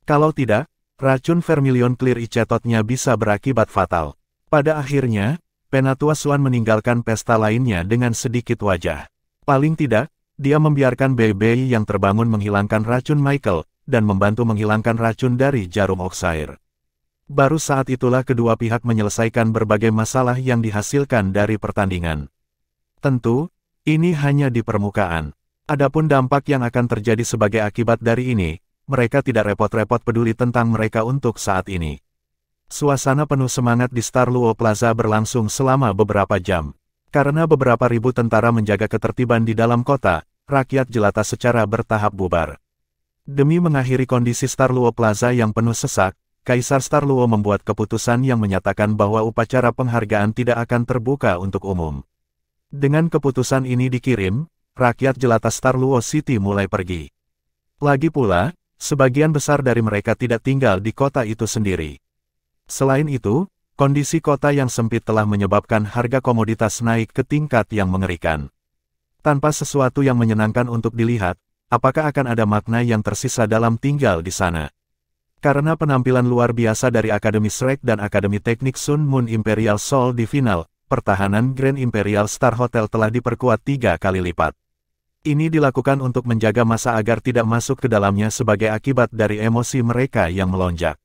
Kalau tidak, racun Vermilion Clear Icetotnya bisa berakibat fatal. Pada akhirnya, Penatua Swan meninggalkan pesta lainnya dengan sedikit wajah. Paling tidak, dia membiarkan Bei yang terbangun menghilangkan racun Michael, dan membantu menghilangkan racun dari jarum Oxire. Baru saat itulah kedua pihak menyelesaikan berbagai masalah yang dihasilkan dari pertandingan. Tentu, ini hanya di permukaan. Adapun dampak yang akan terjadi sebagai akibat dari ini, mereka tidak repot-repot peduli tentang mereka untuk saat ini. Suasana penuh semangat di Star Luo Plaza berlangsung selama beberapa jam. Karena beberapa ribu tentara menjaga ketertiban di dalam kota, rakyat jelata secara bertahap bubar. Demi mengakhiri kondisi Star Luo Plaza yang penuh sesak, Kaisar Star Luo membuat keputusan yang menyatakan bahwa upacara penghargaan tidak akan terbuka untuk umum. Dengan keputusan ini dikirim, rakyat jelata Star Luo City mulai pergi. Lagi pula, sebagian besar dari mereka tidak tinggal di kota itu sendiri. Selain itu, kondisi kota yang sempit telah menyebabkan harga komoditas naik ke tingkat yang mengerikan. Tanpa sesuatu yang menyenangkan untuk dilihat, apakah akan ada makna yang tersisa dalam tinggal di sana? Karena penampilan luar biasa dari Akademi Shrek dan Akademi Teknik Sun Moon Imperial Soul di final, pertahanan Grand Imperial Star Hotel telah diperkuat 3 kali lipat. Ini dilakukan untuk menjaga massa agar tidak masuk ke dalamnya sebagai akibat dari emosi mereka yang melonjak.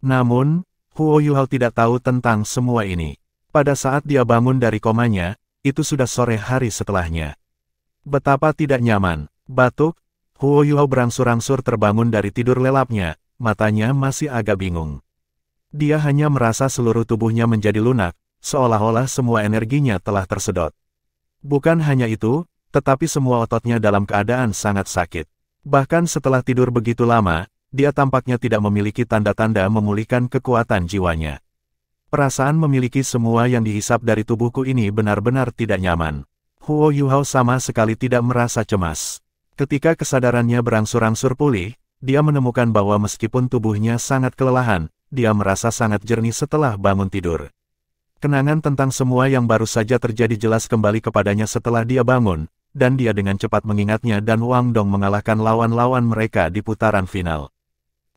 Namun, Huo Yuhao tidak tahu tentang semua ini. Pada saat dia bangun dari komanya, itu sudah sore hari setelahnya. Betapa tidak nyaman. Batuk, Huo Yuhao berangsur-angsur terbangun dari tidur lelapnya, matanya masih agak bingung. Dia hanya merasa seluruh tubuhnya menjadi lunak, seolah-olah semua energinya telah tersedot. Bukan hanya itu, tetapi semua ototnya dalam keadaan sangat sakit. Bahkan setelah tidur begitu lama, dia tampaknya tidak memiliki tanda-tanda memulihkan kekuatan jiwanya. Perasaan memiliki semua yang dihisap dari tubuhku ini benar-benar tidak nyaman. Huo Yuhao sama sekali tidak merasa cemas. Ketika kesadarannya berangsur-angsur pulih, dia menemukan bahwa meskipun tubuhnya sangat kelelahan, dia merasa sangat jernih setelah bangun tidur. Kenangan tentang semua yang baru saja terjadi jelas kembali kepadanya setelah dia bangun, dan dia dengan cepat mengingatnya dan Wang Dong mengalahkan lawan-lawan mereka di putaran final.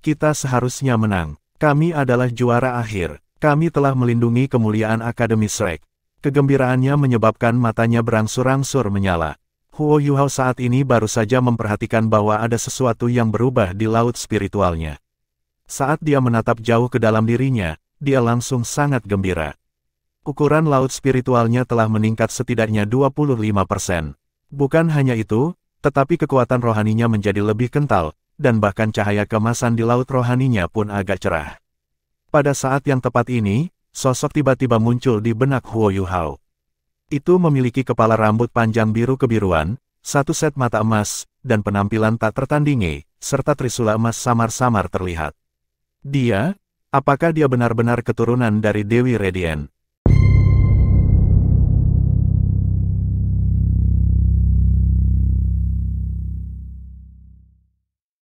Kita seharusnya menang. Kami adalah juara akhir. Kami telah melindungi kemuliaan Akademi Shrek. Kegembiraannya menyebabkan matanya berangsur-angsur menyala. Huo Yuhao saat ini baru saja memperhatikan bahwa ada sesuatu yang berubah di laut spiritualnya. Saat dia menatap jauh ke dalam dirinya, dia langsung sangat gembira. Ukuran laut spiritualnya telah meningkat setidaknya 25%. Bukan hanya itu, tetapi kekuatan rohaninya menjadi lebih kental, dan bahkan cahaya kemasan di laut rohaninya pun agak cerah. Pada saat yang tepat ini, sosok tiba-tiba muncul di benak Huo Yuhao. Itu memiliki kepala rambut panjang biru kebiruan, satu set mata emas, dan penampilan tak tertandingi, serta trisula emas samar-samar terlihat. Apakah dia benar-benar keturunan dari Dewi Radiant?